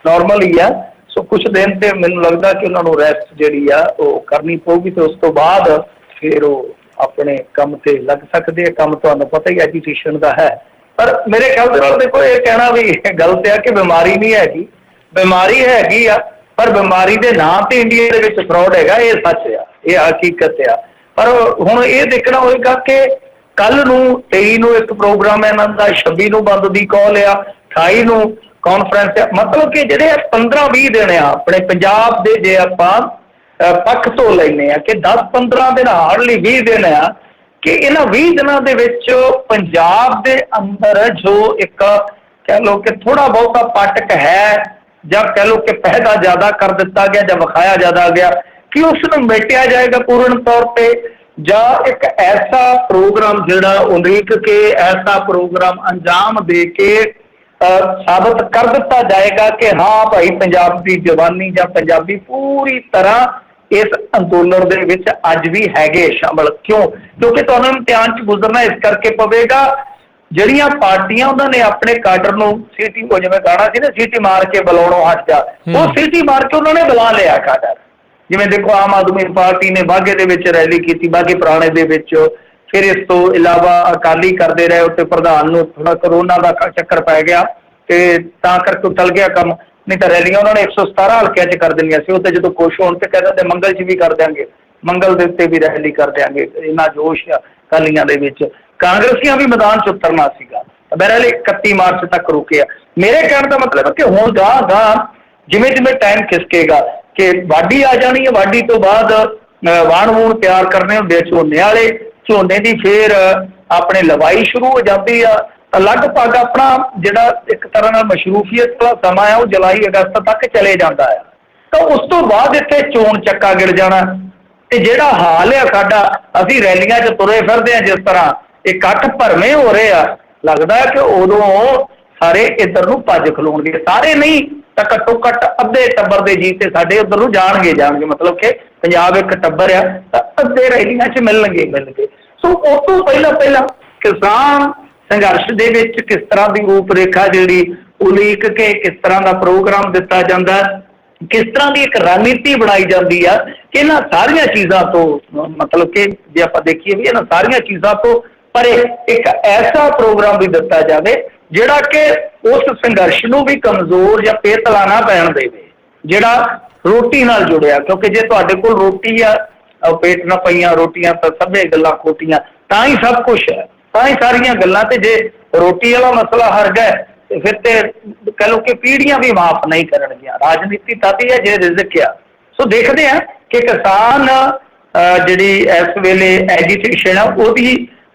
ਨੋਰਮਲ ਹੀ ਆ। ਸੋ ਕੁਛ ਦਿਨ ਤੇ ਮੈਨੂੰ ਲੱਗਦਾ ਕਿ ਉਹਨਾਂ ਨੂੰ ਰੈਸਟ ਜਿਹੜੀ ਆ ਉਹ ਕਰਨੀ ਪਊਗੀ, ਤੇ ਉਸ ਤੋਂ ਬਾਅਦ ਫਿਰ ਉਹ ਆਪਣੇ ਕੰਮ ਤੇ ਲੱਗ ਸਕਦੇ ਆ। ਕੰਮ ਤੁਹਾਨੂੰ ਪਤਾ ਹੀ ਐਜੂਕੇਸ਼ਨ ਦਾ ਹੈ। ਪਰ ਮੇਰੇ ਖਿਆਲ ਦੇ ਨਾਲ ਦੇਖੋ ਇਹ ਕਹਿਣਾ ਵੀ ਗਲਤ ਆ ਕਿ ਬਿਮਾਰੀ ਨਹੀਂ ਹੈਗੀ, ਬਿਮਾਰੀ ਹੈਗੀ ਆ, ਪਰ ਬਿਮਾਰੀ ਦੇ ਨਾਂ ਤੇ ਇੰਡੀਆ ਦੇ ਵਿੱਚ ਫਰੋਡ ਹੈਗਾ, ਇਹ ਸੱਚ ਆ, ਇਹ ਹਕੀਕਤ ਆ। ਪਰ ਹੁਣ ਇਹ ਦੇਖਣਾ ਹੋਏਗਾ ਕਿ ਕੱਲ ਨੂੰ 23 ਨੂੰ ਇੱਕ ਪ੍ਰੋਗਰਾਮ ਹੈ ਇਹਨਾਂ ਦਾ, 26 ਨੂੰ ਬੰਦ ਦੀ ਕਾਲ ਆ, 28 ਨੂੰ ਕਾਨਫਰੰਸ ਆ, ਮਤਲਬ ਕਿ ਜਿਹੜੇ 15-20 ਦਿਨ ਆ ਆਪਣੇ ਪੰਜਾਬ ਦੇ, ਜੇ ਆਪਾਂ ਪੱਖ ਤੋਂ ਲੈਂਦੇ ਆ ਕਿ 10-15 ਦਿਨ, ਹਾਰਡਲੀ 20 ਦਿਨ ਆ, ਕਿ ਇਹਨਾਂ 20 ਦਿਨਾਂ ਦੇ ਵਿੱਚ ਪੰਜਾਬ ਦੇ ਅੰਦਰ ਜੋ ਇੱਕ ਕਹਿ ਲਓ ਕਿ ਥੋੜਾ ਬਹੁਤਾ ਪਾਟਕ ਹੈ, ਜਾਂ ਕਹਿ ਲਓ ਕਿ ਪੈਦਾ ਜ਼ਿਆਦਾ ਕਰ ਦਿੱਤਾ ਗਿਆ ਜਾਂ ਵਿਖਾਇਆ ਜ਼ਿਆਦਾ ਗਿਆ, ਕਿ ਉਸ ਨੂੰ ਮੇਟਿਆ ਜਾਏਗਾ ਪੂਰਨ ਤੌਰ ਤੇ, ਜਾਂ ਇੱਕ ਐਸਾ ਪ੍ਰੋਗਰਾਮ ਜਿਹੜਾ ਉਲੀਕ ਕੇ ਐਸਾ ਪ੍ਰੋਗਰਾਮ ਅੰਜਾਮ ਦੇ ਕੇ ਸਾਬਤ ਕਰ ਦਿੱਤਾ ਜਾਏਗਾ ਕਿ ਹਾਂ ਭਾਈ ਪੰਜਾਬ ਦੀ ਜਵਾਨੀ ਜਾਂ ਪੰਜਾਬੀ ਪੂਰੀ ਤਰ੍ਹਾਂ ਇਸ ਅੰਦੋਲਨ ਦੇ ਵਿੱਚ ਅੱਜ ਵੀ ਹੈਗੇ ਸ਼ਾਮਲ। ਕਿਉਂਕਿ ਤੁਹਾਨੂੰ ਇਮਤਿਹਾਨ 'ਚ ਗੁਜ਼ਰਨਾ ਇਸ ਕਰਕੇ ਪਵੇਗਾ, ਜਿਹੜੀਆਂ ਪਾਰਟੀਆਂ ਉਹਨਾਂ ਨੇ ਆਪਣੇ ਕਾਡਰ ਨੂੰ ਸੀਟੀ, ਉਹ ਜਿਵੇਂ ਗਾਣਾ ਸੀ ਨਾ, ਸੀਟੀ ਮਾਰ ਕੇ ਬੁਲਾਉਣੋਂ ਹਟ ਜਾ, ਉਹ ਸੀਟੀ ਮਾਰ ਕੇ ਉਹਨਾਂ ਨੇ ਬੁਲਾ ਲਿਆ ਕਾਡਰ। ਜਿਵੇਂ ਦੇਖੋ ਆਮ ਆਦਮੀ ਪਾਰਟੀ ਨੇ ਬਾਘੇ ਦੇ ਵਿੱਚ ਰੈਲੀ ਕੀਤੀ, ਬਾਘੇ ਪੁਰਾਣੇ ਦੇ ਵਿੱਚ, ਫਿਰ ਇਸ ਤੋਂ ਇਲਾਵਾ ਅਕਾਲੀ ਕਰਦੇ ਰਹੇ, ਉੱਤੇ ਪ੍ਰਧਾਨ ਨੂੰ ਥੋੜਾ ਕਰੋਨਾ ਦਾ ਚੱਕਰ ਪੈ ਗਿਆ ਤੇ ਤਾਂ ਕਰਕੇ ਟਲ ਗਿਆ ਕੰਮ, ਨਹੀਂ ਤਾਂ ਰੈਲੀਆਂ ਉਹਨਾਂ ਨੇ 117 ਹਲਕਿਆਂ 'ਚ ਕਰ ਦੇਣੀਆਂ ਸੀ। ਉਹ ਤੇ ਜਦੋਂ ਖੁਸ਼ ਹੋਣ ਤੇ ਕਹਿ ਦਿੰਦੇ ਮੰਗਲ 'ਚ ਵੀ ਕਰ ਦਿਆਂਗੇ, ਮੰਗਲ ਦੇ ਉੱਤੇ ਵੀ ਰੈਲੀ ਕਰ ਦਿਆਂਗੇ, ਇੰਨਾ ਜੋਸ਼ ਆ ਅਕਾਲੀਆਂ ਦੇ ਵਿੱਚ। ਕਾਂਗਰਸੀਆਂ ਵੀ ਮੈਦਾਨ 'ਚ ਉਤਰਨਾ ਸੀਗਾ, ਬਹਰਹਾਲ 31 ਮਾਰਚ ਤੱਕ ਰੁਕਿਆ। ਮੇਰੇ ਕਹਿਣ ਦਾ ਮਤਲਬ ਹੈ ਕਿ ਹੁਣ ਗਾਂ ਜਿਵੇਂ ਜਿਵੇਂ ਟਾਈਮ ਖਿਸਕੇਗਾ ਕਿ ਵਾਢੀ ਆ ਜਾਣੀ ਹੈ, ਵਾਢੀ ਤੋਂ ਬਾਅਦ ਵਾਣ ਵੂਣ ਤਿਆਰ ਕਰਨੇ ਹੁੰਦੇ ਝੋਨੇ ਵਾਲੇ, ਝੋਨੇ ਦੀ ਫੇਰ ਆਪਣੇ ਲਵਾਈ ਸ਼ੁਰੂ ਹੋ ਜਾਂਦੀ ਆ, ਤਾਂ ਲਗਭਗ ਆਪਣਾ ਜਿਹੜਾ ਇੱਕ ਤਰ੍ਹਾਂ ਨਾਲ ਮਸ਼ਰੂਫੀਅਤ ਵਾਲਾ ਸਮਾਂ ਆ ਉਹ ਜੁਲਾਈ ਅਗਸਤ ਤੱਕ ਚਲੇ ਜਾਂਦਾ ਆ। ਤਾਂ ਉਸ ਤੋਂ ਬਾਅਦ ਇੱਥੇ ਚੋਣ ਚੱਕਾ ਗਿਰ ਜਾਣਾ, ਤੇ ਜਿਹੜਾ ਹਾਲ ਆ ਸਾਡਾ, ਅਸੀਂ ਰੈਲੀਆਂ 'ਚ ਤੁਰੇ ਫਿਰਦੇ ਆ, ਜਿਸ ਤਰ੍ਹਾਂ ਇਕੱਠ ਭਰਵੇਂ ਹੋ ਰਹੇ ਆ, ਲੱਗਦਾ ਹੈ ਕਿ ਉਦੋਂ ਸਾਰੇ ਇੱਧਰ ਨੂੰ ਭੱਜ ਖਲੋਣਗੇ, ਸਾਰੇ ਨਹੀਂ ਤਾਂ ਘੱਟੋ ਘੱਟ ਅੱਧੇ ਟੱਬਰ ਦੇ ਜੀ ਤੇ ਸਾਡੇ ਉੱਧਰ ਨੂੰ ਜਾਣਗੇ, ਮਤਲਬ ਕਿ ਪੰਜਾਬ ਇੱਕ ਟੱਬਰ ਆ ਤਾਂ ਅੱਧੇ ਰੈਲੀਆਂ 'ਚ ਮਿਲਣਗੇ। ਸੋ ਉਸ ਤੋਂ ਪਹਿਲਾਂ ਕਿਸਾਨ ਸੰਘਰਸ਼ ਦੇ ਵਿੱਚ ਕਿਸ ਤਰ੍ਹਾਂ ਦੀ ਰੂਪ ਰੇਖਾ ਜਿਹੜੀ ਉਲੀਕ ਕੇ ਕਿਸ ਤਰ੍ਹਾਂ ਦਾ ਪ੍ਰੋਗਰਾਮ ਦਿੱਤਾ ਜਾਂਦਾ, ਕਿਸ ਤਰ੍ਹਾਂ ਦੀ ਇੱਕ ਰਣਨੀਤੀ ਬਣਾਈ ਜਾਂਦੀ ਆ ਕਿ ਇਹਨਾਂ ਸਾਰੀਆਂ ਚੀਜ਼ਾਂ ਤੋਂ, ਮਤਲਬ ਕਿ ਜੇ ਆਪਾਂ ਦੇਖੀਏ ਵੀ ਇਹਨਾਂ ਸਾਰੀਆਂ ਚੀਜ਼ਾਂ ਤੋਂ ਪਰੇ ਇੱਕ ਐਸਾ ਪ੍ਰੋਗਰਾਮ ਵੀ ਦਿੱਤਾ ਜਾਵੇ ਜਿਹੜਾ ਕਿ ਉਸ ਸੰਘਰਸ਼ ਨੂੰ ਵੀ ਕਮਜ਼ੋਰ ਜਾਂ ਪੇਤਲਾ ਨਾ ਪੈਣ ਦੇਵੇ, ਜਿਹੜਾ ਰੋਟੀ ਨਾਲ ਜੁੜਿਆ। ਕਿਉਂਕਿ ਜੇ ਤੁਹਾਡੇ ਕੋਲ ਰੋਟੀ ਆ, ਪੇਟ ਨਾ ਪਈਆਂ ਰੋਟੀਆਂ ਤਾਂ ਸਭੇ ਗੱਲਾਂ ਖੋਟੀਆਂ, ਤਾਂ ਹੀ ਸਭ ਕੁਛ ਹੈ, ਤਾਂ ਹੀ ਸਾਰੀਆਂ ਗੱਲਾਂ। ਤੇ ਜੇ ਰੋਟੀ ਵਾਲਾ ਮਸਲਾ ਹਰ ਗਿਆ ਤੇ ਫਿਰ ਤੇ ਕਹਿ ਲਓ ਕਿ ਪੀੜ੍ਹੀਆਂ ਵੀ ਮਾਫ ਨਹੀਂ ਕਰਨਗੀਆਂ। ਰਾਜਨੀਤੀ ਤਦ ਹੀ ਹੈ ਜੇ ਰਿਜ਼ਕ ਆ। ਸੋ ਦੇਖਦੇ ਹਾਂ ਕਿ ਕਿਸਾਨ ਜਿਹੜੀ ਇਸ ਵੇਲੇ ਐਜੀਟੇਸ਼ਨ ਆ ਉਹਦੀ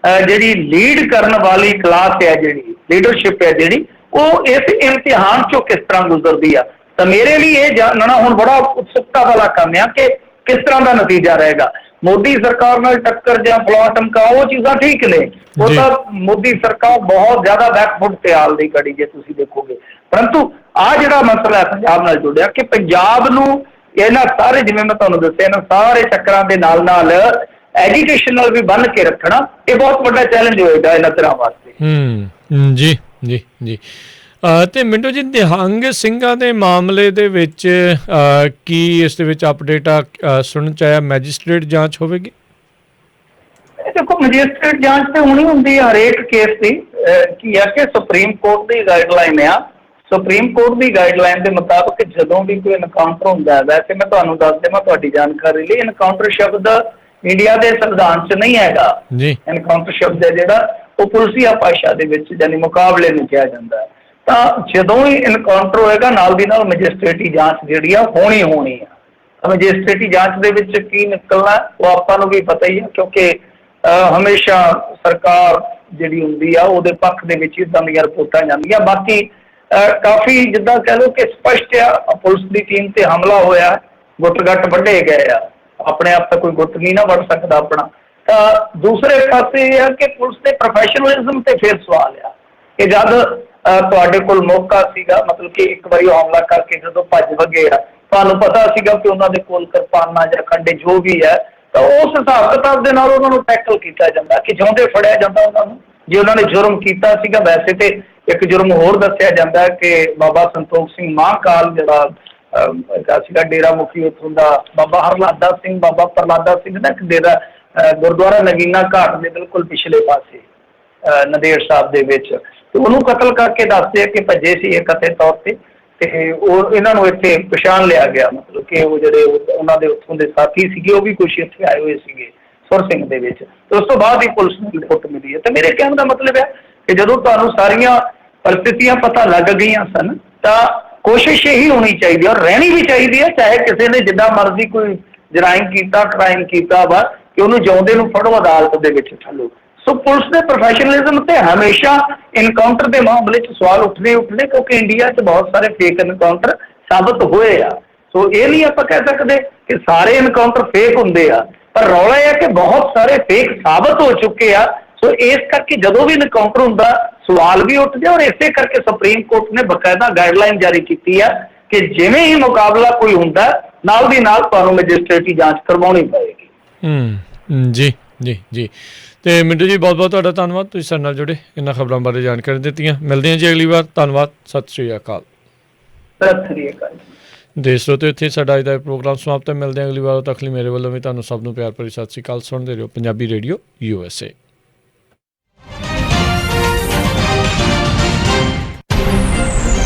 ਜਿਹੜੀ ਲੀਡ ਕਰਨ ਵਾਲੀ ਕਲਾਸ ਹੈ, ਜਿਹੜੀ ਲੀਡਰਸ਼ਿਪ ਹੈ ਜਿਹੜੀ, ਉਹ ਇਸ ਇਮਤਿਹਾਨ 'ਚੋਂ ਕਿਸ ਤਰ੍ਹਾਂ ਗੁਜ਼ਰਦੀ ਆ। ਤਾਂ ਮੇਰੇ ਲਈ ਇਹ ਜਾਣਨਾ ਹੁਣ ਬੜਾ ਉਤਸੁਕਤਾ ਵਾਲਾ ਕੰਮ ਆ ਕਿ ਕਿਸ ਤਰ੍ਹਾਂ ਦਾ ਨਤੀਜਾ ਰਹੇਗਾ। ਮੋਦੀ ਸਰਕਾਰ ਨਾਲ ਟੱਕਰ ਜਾਂ ਫਲਾ ਟਮਕਾ, ਉਹ ਚੀਜ਼ਾਂ ਠੀਕ ਨੇ, ਉਹ ਤਾਂ ਮੋਦੀ ਸਰਕਾਰ ਬਹੁਤ ਜ਼ਿਆਦਾ ਬੈਕਫੁੱਟ ਤੇ ਹਾਲ ਦੀ ਕੜੀ ਜੇ ਤੁਸੀਂ ਦੇਖੋਗੇ। ਪਰੰਤੂ ਆਹ ਜਿਹੜਾ ਮਸਲਾ ਹੈ ਪੰਜਾਬ ਨਾਲ ਜੁੜਿਆ ਕਿ ਪੰਜਾਬ ਨੂੰ ਇਹਨਾਂ ਸਾਰੇ, ਜਿਵੇਂ ਮੈਂ ਤੁਹਾਨੂੰ ਦੱਸਿਆ, ਇਹਨਾਂ ਸਾਰੇ ਚੱਕਰਾਂ ਦੇ ਨਾਲ ਐਜੂਕੇਸ਼ਨ ਨਾਲ ਵੀ ਬੰਨ੍ਹ ਕੇ ਰੱਖਣਾ, ਇਹ ਬਹੁਤ ਵੱਡਾ ਚੈਲੰਜ ਹੋਏਗਾ ਇਹਨਾਂ ਤਰ੍ਹਾਂ ਵਾਸਤੇ।
ਜੀ ਤੇ ਮਿੰਟੂ ਜੀ, ਨਿਹੰਗ ਸਿੰਘਾਂ ਦੇ ਮਾਮਲੇ ਦੇ ਵਿੱਚ ਕੀ ਇਸ ਦੇ ਵਿੱਚ ਅਪਡੇਟ ਸੁਣਨ ਚ ਆਇਆ? ਮੈਜਿਸਟ੍ਰੇਟ ਜਾਂਚ ਹੋਵੇਗੀ?
ਦੇਖੋ, ਮੈਜਿਸਟ੍ਰੇਟ ਜਾਂਚ ਤੇ ਹੋਣੀ ਹੁੰਦੀ ਹੈ ਹਰੇਕ ਕੇਸ ਦੀ। ਕੀ ਹੈ ਕਿ ਸੁਪਰੀਮ ਕੋਰਟ ਦੀ ਗਾਈਡਲਾਈਨ ਆ, ਸੁਪਰੀਮ ਕੋਰਟ ਦੀ ਗਾਈਡਲਾਈਨ ਦੇ ਮੁਤਾਬਕ ਜਦੋਂ ਵੀ ਕੋਈ ਐਨਕਾਊਂਟਰ ਹੁੰਦਾ ਹੈ, ਵੈਸੇ ਮੈਂ ਤੁਹਾਨੂੰ ਦੱਸ ਦੇਵਾਂ ਤੁਹਾਡੀ ਜਾਣਕਾਰੀ ਲਈ, ਐਨਕਾਊਂਟਰ ਸ਼ਬਦ ਇੰਡੀਆ ਦੇ ਸੰਵਿਧਾਨ 'ਚ ਨਹੀਂ ਹੈਗਾ ਜੀ। ਐਨਕਾਊਂਟਰ ਸ਼ਬਦ ਹੈ ਜਿਹੜਾ ਉਹ ਪੁਲਸੀਆ ਭਾਸ਼ਾ ਦੇ ਵਿੱਚ ਯਾਨੀ ਮੁਕਾਬਲੇ ਨੂੰ ਕਿਹਾ ਜਾਂਦਾ ਹੈ। ਤਾਂ ਜਦੋਂ ਹੀ ਇਨਕਾਊਂਟਰ ਹੋਏਗਾ ਨਾਲ ਦੀ ਨਾਲ ਮੈਜਿਸਟ੍ਰੇਟੀ ਜਾਂਚ ਜਿਹੜੀ ਆ ਹੋਣੀ ਆ। ਮੈਜਿਸਟ੍ਰੇਟੀ ਜਾਂਚ ਦੇ ਵਿੱਚ ਕੀ ਨਿਕਲਣਾ ਉਹ ਆਪਾਂ ਨੂੰ ਵੀ ਪਤਾ ਹੀ ਹੈ, ਕਿਉਂਕਿ ਹਮੇਸ਼ਾ ਸਰਕਾਰ ਜਿਹੜੀ ਹੁੰਦੀ ਆ ਉਹਦੇ ਪੱਖ ਦੇ ਵਿੱਚ ਇੱਦਾਂ ਦੀਆਂ ਰਿਪੋਰਟਾਂ ਜਾਂਦੀਆਂ। ਬਾਕੀ ਕਾਫੀ ਜਿੱਦਾਂ ਕਹਿ ਲਓ ਕਿ ਸਪਸ਼ਟ ਆ, ਪੁਲਿਸ ਦੀ ਟੀਮ ਤੇ ਹਮਲਾ ਹੋਇਆ, ਗੁੱਟ-ਗੱਟ ਵੱਢੇ ਗਏ ਆ, ਆਪਣੇ ਆਪ ਤਾਂ ਕੋਈ ਗੁੱਟ ਨਹੀਂ ਨਾ ਵੱਢ ਸਕਦਾ ਆਪਣਾ। ਤਾਂ ਦੂਸਰੇ ਪਾਸੇ ਇਹ ਆ ਕਿ ਪੁਲਿਸ ਦੇ ਪ੍ਰੋਫੈਸ਼ਨਲਿਜ਼ਮ ਤੇ ਫਿਰ ਸਵਾਲ ਆ ਕਿ ਜਦ ਤੁਹਾਡੇ ਕੋਲ ਮੌਕਾ ਸੀਗਾ, ਮਤਲਬ ਕਿ ਇੱਕ ਵਾਰੀ ਹਮਲਾ ਕਰਕੇ ਜਦੋਂ ਭੱਜ ਵਗੇ ਆ, ਤੁਹਾਨੂੰ ਪਤਾ ਸੀਗਾ ਕਿ ਉਹਨਾਂ ਦੇ ਕੋਲ ਕਿਰਪਾਨਾਂ ਜਾਂ ਖੰਡੇ ਜੋ ਵੀ ਹੈ, ਤਾਂ ਉਸ ਹਿਸਾਬ ਕਿਤਾਬ ਦੇ ਨਾਲ ਉਹਨਾਂ ਨੂੰ ਟੈਕਲ ਕੀਤਾ ਜਾਂਦਾ ਕਿ ਜਿਉਂਦੇ ਫੜਿਆ ਜਾਂਦਾ ਉਹਨਾਂ ਨੂੰ, ਜੇ ਉਹਨਾਂ ਨੇ ਜੁਰਮ ਕੀਤਾ ਸੀਗਾ। ਵੈਸੇ ਤੇ ਇੱਕ ਜੁਰਮ ਹੋਰ ਦੱਸਿਆ ਜਾਂਦਾ ਕਿ ਬਾਬਾ ਸੰਤੋਖ ਸਿੰਘ ਮਹਾਂਕਾਲ ਜਿਹੜਾ ਸੀਗਾ ਡੇਰਾ ਮੁਖੀ ਉੱਥੋਂ ਦਾ, ਬਾਬਾ ਹਰਲਾਦਾ ਸਿੰਘ, ਬਾਬਾ ਪ੍ਰਲਾਦਾ ਸਿੰਘ ਦਾ ਇੱਕ ਡੇਰਾ ਗੁਰਦੁਆਰਾ ਨਗੀਨਾ ਘਾਟ ਦੇ ਬਿਲਕੁਲ ਪਿਛਲੇ ਪਾਸੇ ਨੰਦੇੜ ਸਾਹਿਬ ਦੇ ਵਿੱਚ, ਤੇ ਉਹਨੂੰ ਕਤਲ ਕਰਕੇ ਦੱਸਦੇ ਆ ਕਿ ਭੱਜੇ ਸੀ ਇਹ ਕਥੇ ਤੌਰ ਤੇ ਉਹ ਇਹਨਾਂ ਨੂੰ ਇੱਥੇ ਪਛਾਣ ਲਿਆ ਗਿਆ, ਮਤਲਬ ਕਿ ਉਹ ਜਿਹੜੇ ਉਹਨਾਂ ਦੇ ਉੱਥੋਂ ਦੇ ਸਾਥੀ ਸੀਗੇ ਉਹ ਵੀ ਕੁਛ ਇੱਥੇ ਆਏ ਹੋਏ ਸੀਗੇ ਸੁਰ ਸਿੰਘ ਦੇ ਵਿੱਚ। ਤੇ ਉਸ ਤੋਂ ਬਾਅਦ ਹੀ ਪੁਲਿਸ ਨੂੰ ਰਿਪੋਰਟ ਮਿਲੀ ਹੈ। ਤੇ ਮੇਰੇ ਕਹਿਣ ਦਾ ਮਤਲਬ ਹੈ ਕਿ ਜਦੋਂ ਤੁਹਾਨੂੰ ਸਾਰੀਆਂ ਪਰਿਸਥਿਤੀਆਂ ਪਤਾ ਲੱਗ ਗਈਆਂ ਸਨ ਤਾਂ ਕੋਸ਼ਿਸ਼ ਇਹੀ ਹੋਣੀ ਚਾਹੀਦੀ ਹੈ ਔਰ ਰਹਿਣੀ ਵੀ ਚਾਹੀਦੀ ਹੈ, ਚਾਹੇ ਕਿਸੇ ਨੇ ਜਿੱਦਾਂ ਮਰਜ਼ੀ ਕੋਈ ਜਰਾਇਮ ਕੀਤਾ, ਕ੍ਰਾਈਮ ਕੀਤਾ ਵਾ, ਕਿ ਉਹਨੂੰ ਜਿਉਂਦੇ ਨੂੰ ਫੜੋ, ਅਦਾਲਤ ਦੇ ਵਿੱਚ ਠੱਲੋ। ਸੋ ਪੁਲਿਸ ਦੇ ਪ੍ਰੋਫੈਸ਼ਨਲਿਜ਼ਮ ਤੇ ਹਮੇਸ਼ਾ ਇਨਕਾਊਂਟਰ ਦੇ ਮਾਮਲੇ 'ਚ ਸਵਾਲ ਉੱਠਣੇ ਕਿਉਂਕਿ ਇੰਡੀਆ 'ਚ ਬਹੁਤ ਸਾਰੇ ਫੇਕ ਇਨਕਾਊਂਟਰ ਸਾਬਤ ਹੋਏ ਆ। ਸੋ ਇਹ ਨਹੀਂ ਆਪਾਂ ਕਹਿ ਸਕਦੇ ਕਿ ਸਾਰੇ ਇਨਕਾਊਂਟਰ ਫੇਕ ਹੁੰਦੇ ਆ, ਪਰ ਰੌਲਾ ਇਹ ਹੈ ਕਿ ਬਹੁਤ ਸਾਰੇ ਫੇਕ ਸਾਬਤ ਹੋ ਚੁੱਕੇ ਆ। ਸੋ ਇਸ ਕਰਕੇ ਜਦੋਂ ਵੀ ਇਨਕਾਊਂਟਰ ਹੁੰਦਾ ਸਵਾਲ ਵੀ ਉੱਠਦੇ, ਔਰ ਇਸੇ ਕਰਕੇ ਸੁਪਰੀਮ ਕੋਰਟ ਨੇ ਬਕਾਇਦਾ ਗਾਈਡਲਾਈਨ ਜਾਰੀ ਕੀਤੀ ਆ ਕਿ ਜਿਵੇਂ ਹੀ ਮੁਕਾਬਲਾ ਕੋਈ ਹੁੰਦਾ ਨਾਲ ਦੀ ਨਾਲ ਤੁਹਾਨੂੰ ਮੈਜਿਸਟ੍ਰੇਟੀ ਜਾਂਚ ਕਰਵਾਉਣੀ ਪਏਗੀ।
ਜੀ ਜੀ ਜੀ। ਤੇ ਮਿੰਟੂ ਜੀ ਬਹੁਤ ਬਹੁਤ ਤੁਹਾਡਾ ਧੰਨਵਾਦ, ਤੁਸੀਂ ਸਾਡੇ ਨਾਲ ਜੁੜੇ, ਇਹਨਾਂ ਖਬਰਾਂ ਬਾਰੇ ਜਾਣਕਾਰੀ ਦਿੱਤੀਆਂ। ਮਿਲਦੇ ਹਾਂ ਜੀ ਅਗਲੀ ਵਾਰ। ਧੰਨਵਾਦ, ਸਤਿ ਸ਼੍ਰੀ ਅਕਾਲ।
ਸਤਿ ਸ਼੍ਰੀ ਅਕਾਲ।
ਦੇਸ਼ ਸਰੋਤਿਓ, ਇੱਥੇ ਸਾਡਾ ਅੱਜ ਦਾ ਪ੍ਰੋਗਰਾਮ ਸਮਾਪਤ ਹੈ। ਮਿਲਦੇ ਹਾਂ ਅਗਲੀ ਵਾਰ। ਤੱਕ ਲਈ ਮੇਰੇ ਵੱਲੋਂ ਵੀ ਤੁਹਾਨੂੰ ਸਭ ਨੂੰ ਪਿਆਰ ਭਰੀ ਸਤਿ ਸ਼੍ਰੀ ਅਕਾਲ। ਸੁਣਦੇ ਰਹੋ ਪੰਜਾਬੀ ਰੇਡੀਓ USA।